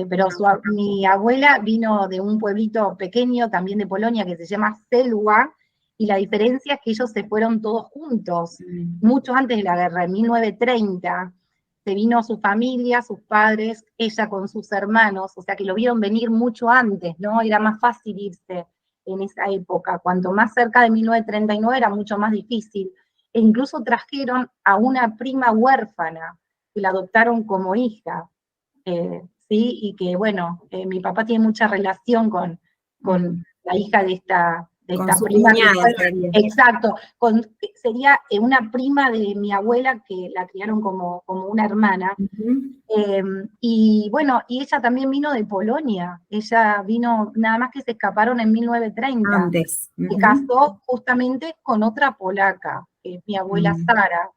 pero mi abuela vino de un pueblito pequeño también de Polonia que se llama Selwa, y la diferencia es que ellos se fueron todos juntos, mucho antes de la guerra, en 1930. Se vino su familia, sus padres, ella con sus hermanos, o sea que lo vieron venir mucho antes, ¿no? Era más fácil irse en esa época. Cuanto más cerca de 1939 era mucho más difícil. E incluso trajeron a una prima huérfana, que la adoptaron como hija, ¿sí? Y que, bueno, mi papá tiene mucha relación con la hija de esta prima. Exacto, sería una prima de mi abuela que la criaron como una hermana. Y bueno, y ella también vino de Polonia. Ella vino, nada más que se escaparon en 1930. Antes. Se casó justamente con otra polaca, que es mi abuela Sara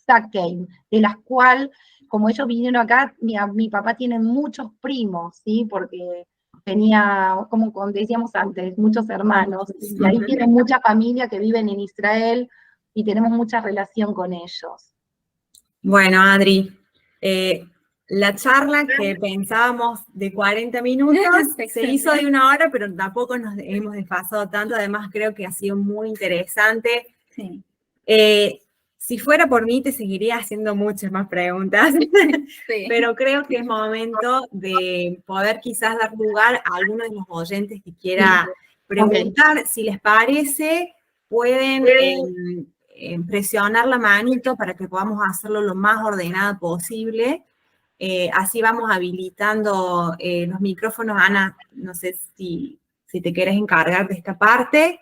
Sackheim, de las cuales, como ellos vinieron acá, mi papá tiene muchos primos, ¿sí? Porque tenía, como decíamos antes, muchos hermanos, y ahí tienen mucha familia que viven en Israel, y tenemos mucha relación con ellos. Bueno, Adri, la charla que pensábamos de 40 minutos se hizo de 1 hora, pero tampoco nos hemos desfasado tanto. Además, creo que ha sido muy interesante. Sí. Si fuera por mí, te seguiría haciendo muchas más preguntas, pero creo que es momento de poder quizás dar lugar a alguno de los oyentes que quiera preguntar. Si les parece, pueden presionar la manito para que podamos hacerlo lo más ordenado posible. Así vamos habilitando los micrófonos. Ana, no sé si te quieres encargar de esta parte.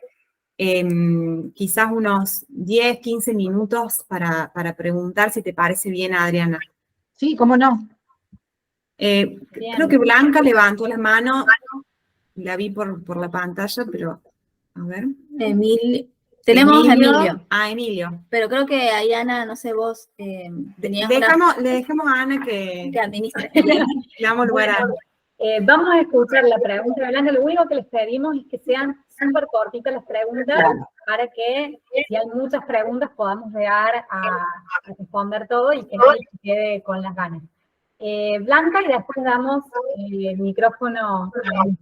Quizás unos 10, 15 minutos para preguntar, si te parece bien, Adriana. Sí, cómo no. Creo que Blanca levantó la mano, la vi por la pantalla, pero a ver. Tenemos a Emilio. Emilio. Pero creo que ahí, Ana, no sé, vos tenías le dejamos a Ana que administre. Le damos lugar a Ana. Vamos a escuchar la pregunta de Blanca. Lo único que les pedimos es que sean súper cortitas las preguntas, para que, si hay muchas preguntas, podamos llegar a responder todo y que nadie se quede con las ganas. Blanca, y después damos el micrófono a Emilio.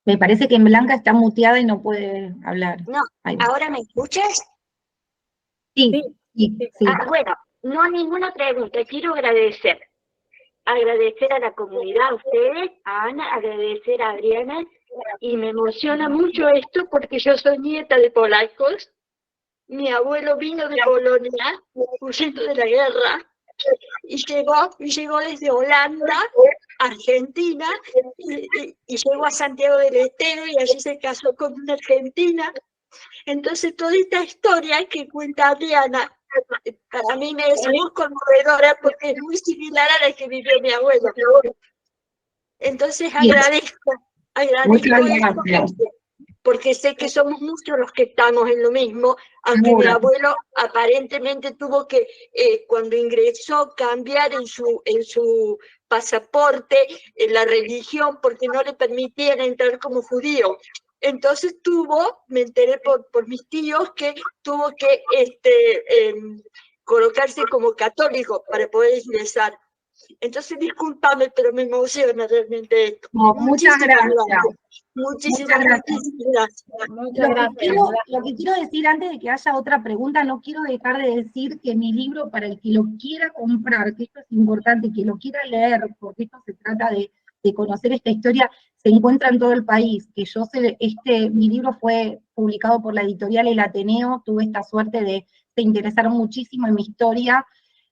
Me parece que en Blanca está muteada y no puede hablar. No, ¿ahora me escuchas? Sí. Bueno, no hay ninguna pregunta. Quiero agradecer a la comunidad, a ustedes, a Ana, agradecer a Adriana, y me emociona mucho esto porque yo soy nieta de polacos. Mi abuelo vino de Polonia, huyendo de la guerra, y llegó desde Holanda, Argentina, y llegó a Santiago del Estero, y allí se casó con una argentina. Entonces toda esta historia que cuenta Adriana, para mí me es muy conmovedora porque es muy similar a la que vivió mi abuelo. Entonces agradezco esto, porque sé que somos muchos los que estamos en lo mismo, aunque mi abuelo aparentemente tuvo que, cuando ingresó, cambiar en su pasaporte la religión, porque no le permitían entrar como judío. Entonces me enteré por mis tíos, que tuvo que colocarse como católico para poder ingresar. Entonces, discúlpame, pero me emociona realmente esto. No, muchas gracias. Muchísimas gracias. Lo que quiero decir antes de que haya otra pregunta, no quiero dejar de decir que mi libro, para el que lo quiera comprar, que esto es importante, que lo quiera leer, porque esto se trata de conocer esta historia, se encuentra en todo el país. Que yo sé, mi libro fue publicado por la editorial El Ateneo, tuve esta suerte de se interesaron muchísimo en mi historia,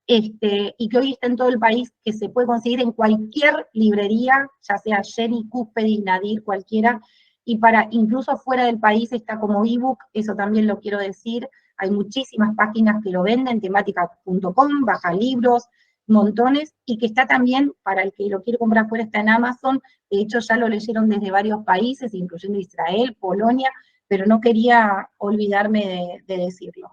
y que hoy está en todo el país, que se puede conseguir en cualquier librería, ya sea Jenny, Cúspedi, Nadir, cualquiera, y incluso fuera del país está como ebook, eso también lo quiero decir. Hay muchísimas páginas que lo venden, temática.com, baja libros, montones, y que está también, para el que lo quiere comprar fuera, está en Amazon. De hecho ya lo leyeron desde varios países, incluyendo Israel, Polonia, pero no quería olvidarme de decirlo.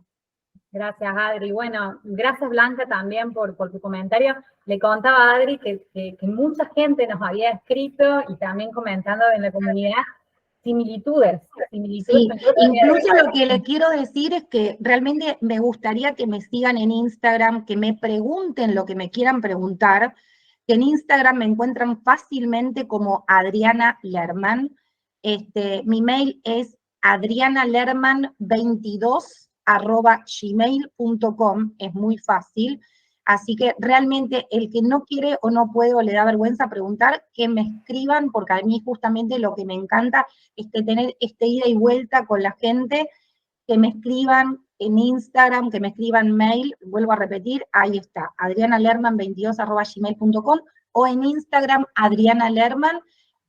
Gracias, Adri. Bueno, gracias, Blanca, también por tu comentario. Le contaba a Adri que mucha gente nos había escrito y también comentando en la comunidad similitudes. Sí, incluso lo que les quiero decir es que realmente me gustaría que me sigan en Instagram, que me pregunten lo que me quieran preguntar, que en Instagram me encuentran fácilmente como Adriana Lerman. Mi mail es adrianalerman22@gmail.com, es muy fácil. Así que realmente el que no quiere o no puede o le da vergüenza preguntar, que me escriban, porque a mí justamente lo que me encanta es tener ida y vuelta con la gente, que me escriban en Instagram, que me escriban mail, vuelvo a repetir, ahí está, adrianalerman22@gmail.com, o en Instagram, Adriana Lerman,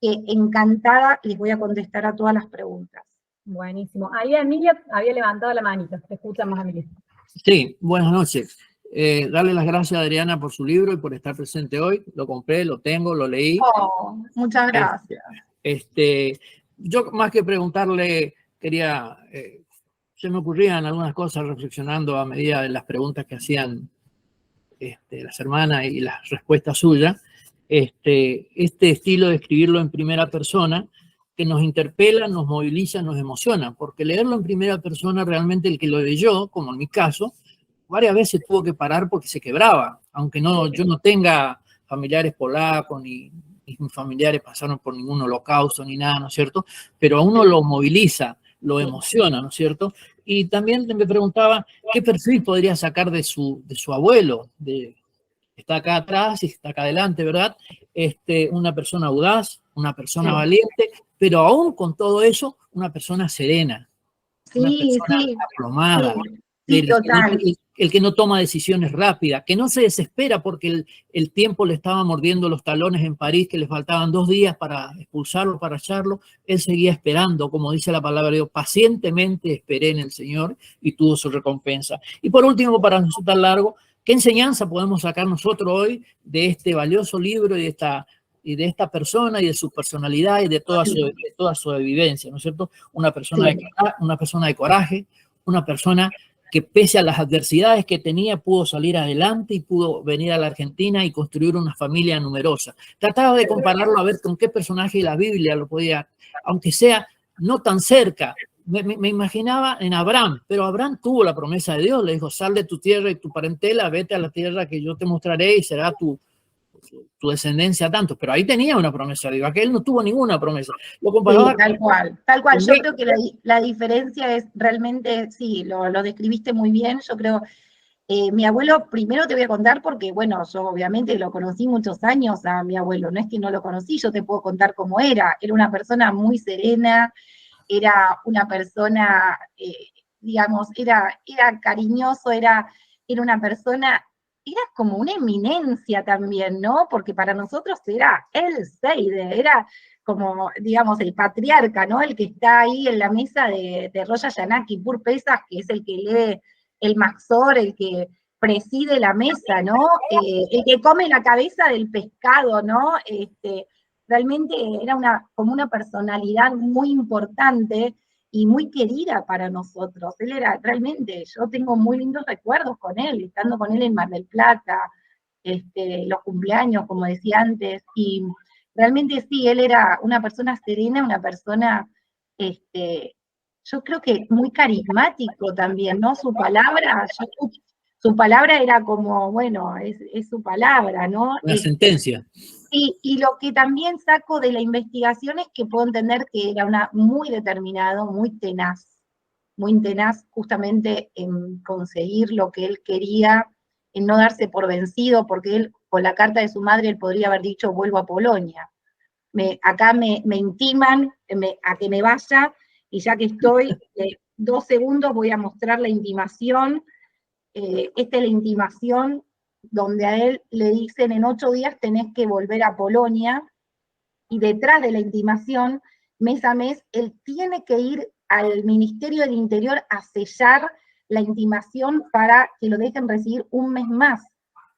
que encantada les voy a contestar a todas las preguntas. Buenísimo. Ahí Emilia había levantado la manita. Te escuchamos, Emilia. Sí, buenas noches. Darle las gracias a Adriana por su libro y por estar presente hoy. Lo compré, lo tengo, lo leí. Oh, muchas gracias. Yo más que preguntarle, quería, se me ocurrían algunas cosas reflexionando a medida de las preguntas que hacían las hermanas y las respuestas suyas. Este estilo de escribirlo en primera persona que nos interpela, nos moviliza, nos emociona, porque leerlo en primera persona realmente el que lo leyó, como en mi caso, varias veces tuvo que parar porque se quebraba, aunque yo no tenga familiares polacos, ni mis familiares pasaron por ningún holocausto, ni nada, ¿no es cierto? Pero a uno lo moviliza, lo emociona, ¿no es cierto? Y también me preguntaba, ¿qué perfil podría sacar de su abuelo? Está acá atrás y está acá adelante, ¿verdad? Una persona audaz, una persona valiente, pero aún con todo eso, una persona serena, una persona aplomada. Sí, total. El que no toma decisiones rápidas, que no se desespera porque el tiempo le estaba mordiendo los talones en París, que le faltaban 2 días para expulsarlo, para echarlo. Él seguía esperando, como dice la palabra de Dios, pacientemente esperé en el Señor y tuvo su recompensa. Y por último, para no ser tan largo, ¿qué enseñanza podemos sacar nosotros hoy de este valioso libro y de esta persona y de su personalidad y de toda su vivencia, ¿no es cierto? Una persona de coraje, una persona que pese a las adversidades que tenía, pudo salir adelante y pudo venir a la Argentina y construir una familia numerosa. Trataba de compararlo a ver con qué personaje de la Biblia lo podía, aunque sea no tan cerca. Me imaginaba en Abraham, pero Abraham tuvo la promesa de Dios, le dijo, sal de tu tierra y tu parentela, vete a la tierra que yo te mostraré y será tu descendencia tanto, pero ahí tenía una promesa de Dios, aquel no tuvo ninguna promesa. Lo comparaba, sí, tal cual. Yo creo que la diferencia es realmente, sí, lo describiste muy bien. Yo creo, mi abuelo, primero te voy a contar porque, bueno, yo obviamente lo conocí muchos años a mi abuelo, no es que no lo conocí, yo te puedo contar cómo era una persona muy serena, era una persona, digamos, era cariñoso, era una persona, era como una eminencia también, ¿no? Porque para nosotros era el Seide, era como, digamos, el patriarca, ¿no? El que está ahí en la mesa de Rosh Hashanah, Kippur Pesach, que es el que lee el Maxor, el que preside la mesa, ¿no? El que come la cabeza del pescado, ¿no? Realmente era como una personalidad muy importante y muy querida para nosotros. Él era realmente, yo tengo muy lindos recuerdos con él, estando con él en Mar del Plata, los cumpleaños, como decía antes, y realmente sí, él era una persona serena, una persona, yo creo que muy carismático también, ¿no? Su palabra era como, bueno, es su palabra, ¿no? una sentencia. Y lo que también saco de la investigación es que puedo entender que era muy determinado, muy tenaz justamente en conseguir lo que él quería, en no darse por vencido, porque él, con la carta de su madre, él podría haber dicho, vuelvo a Polonia. Acá me intiman a que me vaya, y ya que estoy, 2 segundos voy a mostrar la intimación. Esta es la intimación donde a él le dicen en 8 días tenés que volver a Polonia, y detrás de la intimación, mes a mes, él tiene que ir al Ministerio del Interior a sellar la intimación para que lo dejen residir un mes más,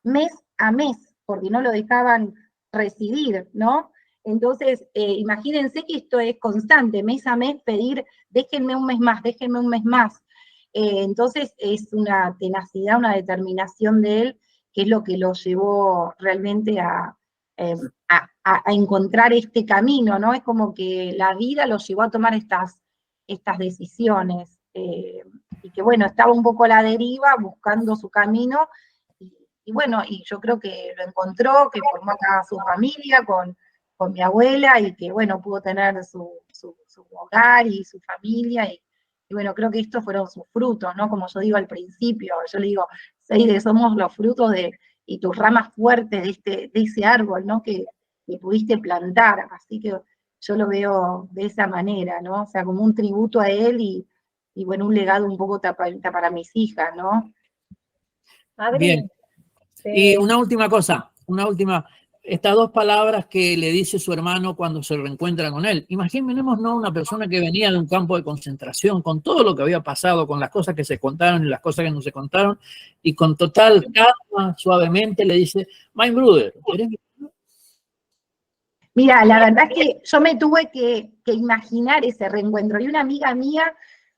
mes a mes, porque no lo dejaban residir, ¿no? Entonces, imagínense que esto es constante, mes a mes pedir, déjenme un mes más, déjenme un mes más. Entonces es una tenacidad, una determinación de él, que es lo que lo llevó realmente a encontrar este camino, ¿no? Es como que la vida lo llevó a tomar estas decisiones, y que bueno, estaba un poco a la deriva, buscando su camino, y bueno, y yo creo que lo encontró, que formó acá su familia con mi abuela, y que bueno, pudo tener su hogar y su familia, y bueno, creo que estos fueron sus frutos, ¿no? Como yo digo al principio, yo le digo, Seide, somos los frutos y tus ramas fuertes de ese árbol, ¿no? Que pudiste plantar, así que yo lo veo de esa manera, ¿no? O sea, como un tributo a él y bueno, un legado un poco para mis hijas, ¿no? Adri, Bien. Y una última cosa, estas 2 palabras que le dice su hermano cuando se reencuentra con él. Imaginémonos, ¿no?, una persona que venía de un campo de concentración, con todo lo que había pasado, con las cosas que se contaron y las cosas que no se contaron, y con total calma, suavemente le dice, my brother, ¿eres mi brother? Mira, la verdad es que yo me tuve que imaginar ese reencuentro, y una amiga mía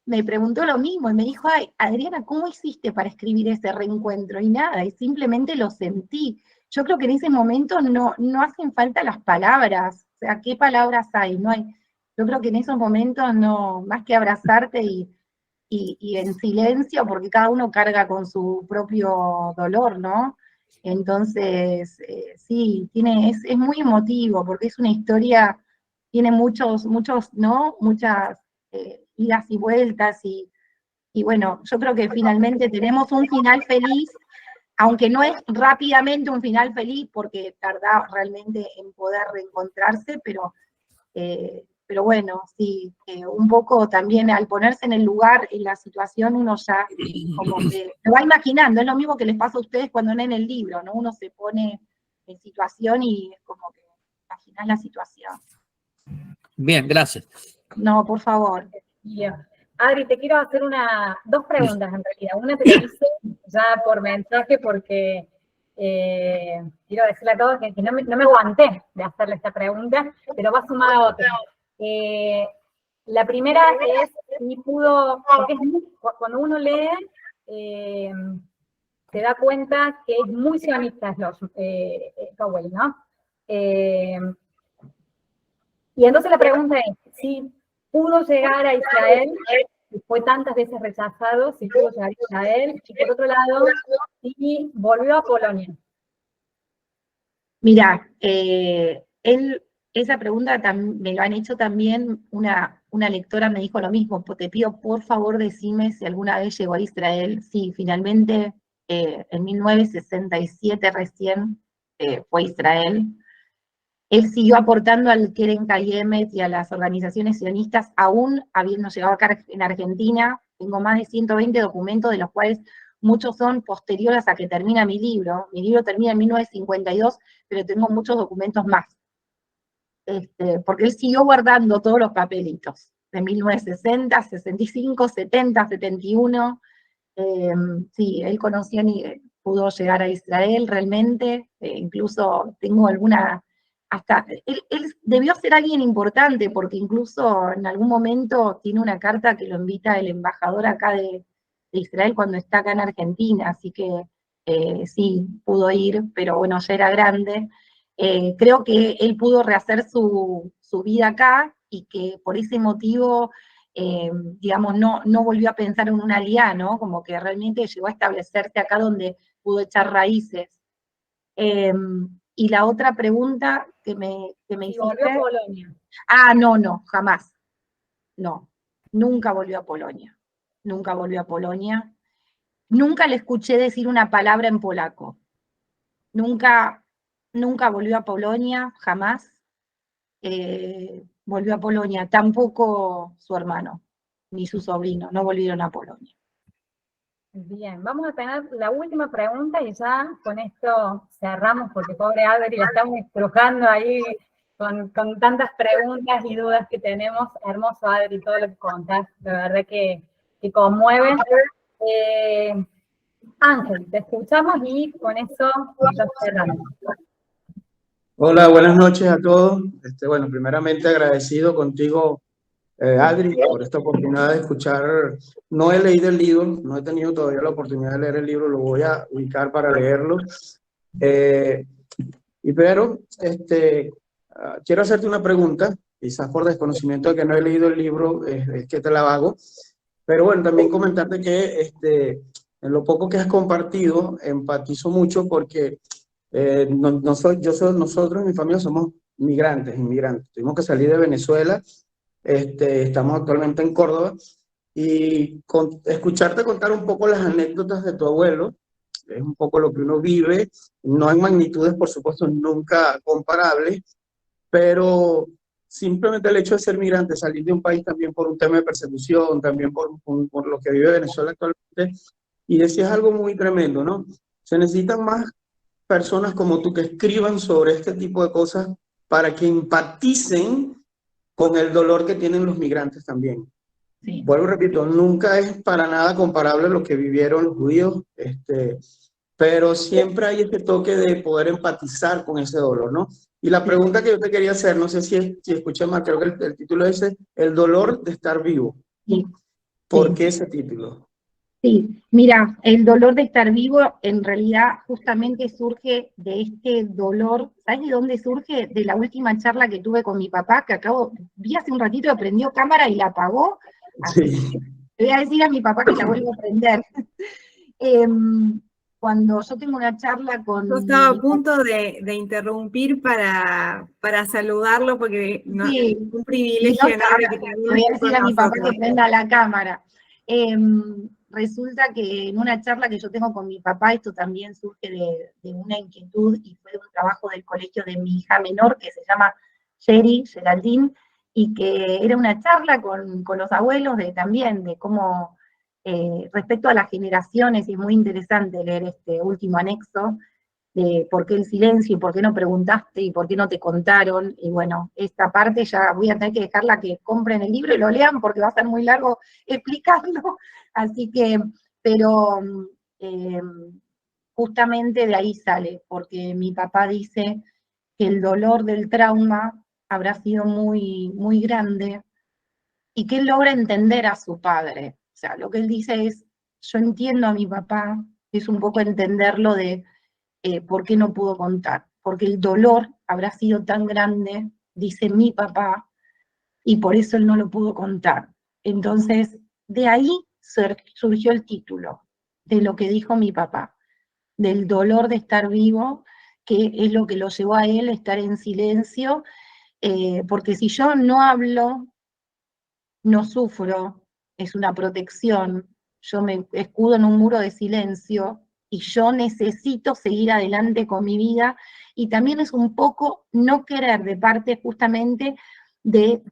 me preguntó lo mismo, y me dijo, ay, Adriana, ¿cómo hiciste para escribir ese reencuentro? Y nada, y simplemente lo sentí. Yo creo que en ese momento no hacen falta las palabras, o sea, ¿qué palabras hay? No hay. Yo creo que en esos momentos no, más que abrazarte y en silencio, porque cada uno carga con su propio dolor, ¿no? Entonces, sí, es muy emotivo, porque es una historia, tiene muchos, ¿no? Muchas idas y vueltas, y bueno, yo creo que finalmente tenemos un final feliz, aunque no es rápidamente un final feliz, porque tarda realmente en poder reencontrarse, pero bueno, sí, un poco también al ponerse en el lugar, en la situación, uno ya como que se va imaginando, es lo mismo que les pasa a ustedes cuando leen el libro, ¿no? Uno se pone en situación y es como que imaginas la situación. Bien, gracias. No, por favor. Adri, te quiero hacer 2 preguntas en realidad. Una te la hice ya por mensaje porque quiero decirle a todos que no me aguanté de hacerle esta pregunta, pero va sumada a otra. La primera es si pudo, porque cuando uno lee, se da cuenta que es muy sionista Cowell, ¿no? Y entonces la pregunta es, si pudo llegar a Israel, si fue tantas veces rechazado, si pudo llegar a Israel, y por otro lado, si volvió a Polonia. Mira, esa pregunta me lo han hecho también, una lectora me dijo lo mismo, te pido por favor decime si alguna vez llegó a Israel. Sí, finalmente en 1967 recién fue a Israel. Él siguió aportando al Keren Kayemet y a las organizaciones sionistas, aún habiendo llegado acá en Argentina. Tengo más de 120 documentos, de los cuales muchos son posteriores a que termina mi libro. Mi libro termina en 1952, pero tengo muchos documentos más. Porque él siguió guardando todos los papelitos, de 1960, 65, 70, 71. Sí, él conoció y pudo llegar a Israel realmente, incluso tengo alguna, hasta, él debió ser alguien importante, porque incluso en algún momento tiene una carta que lo invita el embajador acá de Israel cuando está acá en Argentina, así que sí, pudo ir, pero bueno, ya era grande. Creo que él pudo rehacer su vida acá, y que por ese motivo, digamos, no volvió a pensar en una aliyá, ¿no? Como que realmente llegó a establecerse acá donde pudo echar raíces. Y la otra pregunta que me hiciste... ¿Volvió a Polonia? Ah, no, jamás. No, nunca volvió a Polonia. Nunca volvió a Polonia. Nunca le escuché decir una palabra en polaco. Nunca volvió a Polonia, jamás. Volvió a Polonia, tampoco su hermano, ni su sobrino, no volvieron a Polonia. Bien, vamos a tener la última pregunta y ya con esto cerramos, porque pobre Adri la estamos estrujando ahí con tantas preguntas y dudas que tenemos. Hermoso, Adri, todo lo que contás, de verdad que conmueve. Ángel, te escuchamos y con eso ya cerramos. Hola, buenas noches a todos. Bueno, primeramente agradecido contigo Adri, por esta oportunidad de escuchar. No he leído el libro, no he tenido todavía la oportunidad de leer el libro, lo voy a ubicar para leerlo. Pero quiero hacerte una pregunta, quizás por desconocimiento de que no he leído el libro, es que te la hago. Pero bueno, también comentarte que en lo poco que has compartido, empatizo mucho porque nosotros, mi familia, somos inmigrantes. Tuvimos que salir de Venezuela, estamos actualmente en Córdoba, y escucharte contar un poco las anécdotas de tu abuelo, es un poco lo que uno vive, no en magnitudes, por supuesto, nunca comparables, pero simplemente el hecho de ser migrante, salir de un país también por un tema de persecución, también por lo que vive Venezuela actualmente, y decías algo muy tremendo, ¿no? Se necesitan más personas como tú que escriban sobre este tipo de cosas para que empaticen con el dolor que tienen los migrantes también. Sí. Vuelvo y repito, nunca es para nada comparable lo que vivieron los judíos, pero siempre hay este toque de poder empatizar con ese dolor, ¿no? Y la pregunta que yo te quería hacer, no sé si escuché mal, creo que el título es El dolor de estar vivo. Sí. ¿Por qué ese título? Sí, mira, el dolor de estar vivo en realidad justamente surge de este dolor. ¿Sabes de dónde surge? De la última charla que tuve con mi papá, que vi hace un ratito, prendió cámara y la apagó. Así Sí. que le voy a decir a mi papá que la vuelva a prender. Cuando yo tengo una charla con... Yo estaba a punto de interrumpir para saludarlo, porque sí, es un privilegio enorme que le voy a decir a mi papá que prenda la cámara. Resulta que en una charla que yo tengo con mi papá, esto también surge de una inquietud y fue un trabajo del colegio de mi hija menor, que se llama Geraldine, y que era una charla con los abuelos también de cómo, respecto a las generaciones, y es muy interesante leer este último anexo, de por qué el silencio, y por qué no preguntaste, y por qué no te contaron, y bueno, esta parte ya voy a tener que dejarla que compren el libro y lo lean, porque va a ser muy largo explicarlo, así que, pero justamente de ahí sale, porque mi papá dice que el dolor del trauma habrá sido muy, muy grande, y que él logra entender a su padre, o sea, lo que él dice es, yo entiendo a mi papá, es un poco entenderlo de por qué no pudo contar, porque el dolor habrá sido tan grande, dice mi papá, y por eso él no lo pudo contar. Entonces, de ahí surgió el título, de lo que dijo mi papá, del dolor de estar vivo, que es lo que lo llevó a él a estar en silencio, porque si yo no hablo, no sufro, es una protección, yo me escudo en un muro de silencio, y yo necesito seguir adelante con mi vida, y también es un poco no querer de parte justamente de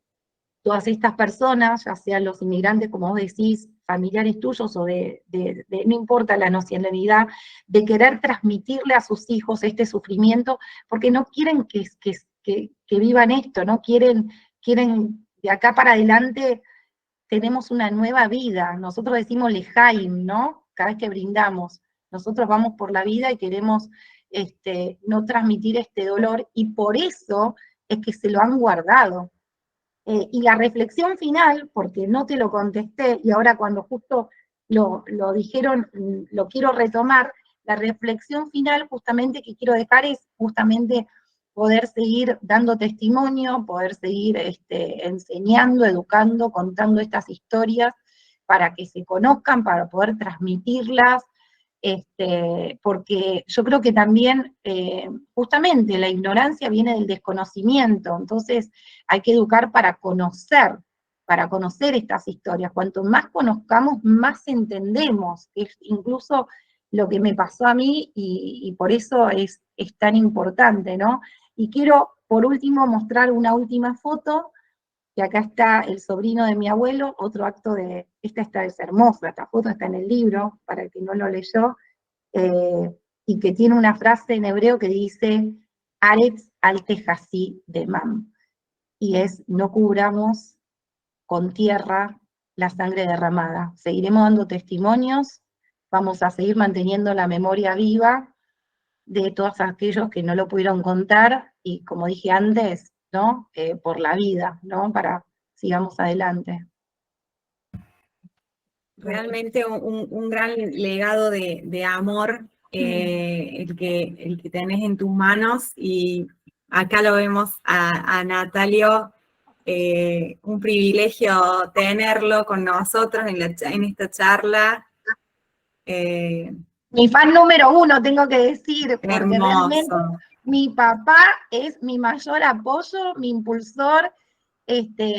todas estas personas, ya sean los inmigrantes, como vos decís, familiares tuyos, o no importa la nacionalidad, de querer transmitirle a sus hijos este sufrimiento, porque no quieren que vivan esto, no quieren de acá para adelante tenemos una nueva vida. Nosotros decimos lejaim, ¿no? Cada vez que brindamos. Nosotros vamos por la vida y queremos no transmitir este dolor, y por eso es que se lo han guardado. Y la reflexión final, porque no te lo contesté, y ahora cuando justo lo dijeron, lo quiero retomar, la reflexión final justamente que quiero dejar es justamente poder seguir dando testimonio, poder seguir enseñando, educando, contando estas historias para que se conozcan, para poder transmitirlas, porque yo creo que también justamente la ignorancia viene del desconocimiento, entonces hay que educar para conocer estas historias. Cuanto más conozcamos, más entendemos, es incluso lo que me pasó a mí, y por eso es tan importante, ¿no? Y quiero, por último, mostrar una última foto, que acá está el sobrino de mi abuelo, otro acto esta es hermosa, esta foto está en el libro, para el que no lo leyó, y que tiene una frase en hebreo que dice, Aretz al tejasí de mam, y es, no cubramos con tierra la sangre derramada. Seguiremos dando testimonios, vamos a seguir manteniendo la memoria viva de todos aquellos que no lo pudieron contar, y como dije antes, ¿no? Por la vida, ¿no? Para sigamos adelante. Realmente un gran legado de amor el que tenés en tus manos, y acá lo vemos a Natalio, un privilegio tenerlo con nosotros en esta charla. Mi fan número 1, tengo que decir, porque realmente Hermoso. mi papá es mi mayor apoyo, mi impulsor,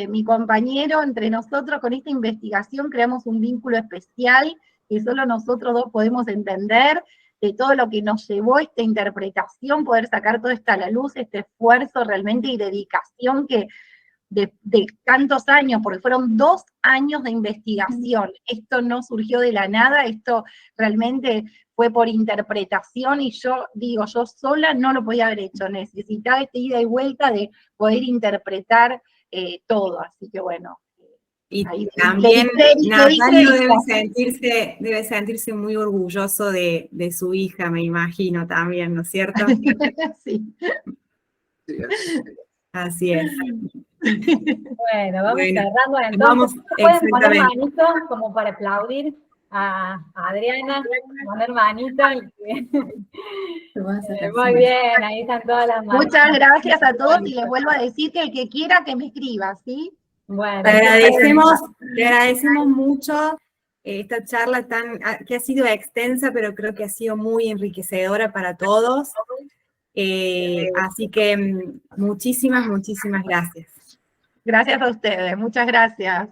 mi compañero. Entre nosotros con esta investigación creamos un vínculo especial que solo nosotros dos podemos entender, de todo lo que nos llevó esta interpretación, poder sacar todo esto a la luz, este esfuerzo realmente y dedicación que de tantos años, porque fueron 2 años de investigación. Esto no surgió de la nada, esto realmente fue por interpretación, y yo digo, yo sola no lo podía haber hecho, necesitaba esta ida y vuelta de poder interpretar todo, así que bueno. Y ahí, también Natalio dice, debe sentirse muy orgulloso de su hija, me imagino también, ¿no es cierto? Sí. Así es. Bueno, vamos cerrando entonces. Vamos, ¿Pueden poner exactamente. manito como para aplaudir a Adriana? Poner manito. Muy bien, ahí están todas las manos. Muchas gracias a todos, y les vuelvo a decir que el que quiera que me escriba, ¿sí? Bueno, Te agradecemos mucho esta charla que ha sido extensa, pero creo que ha sido muy enriquecedora para todos. Así que muchísimas gracias. Gracias a ustedes, muchas gracias.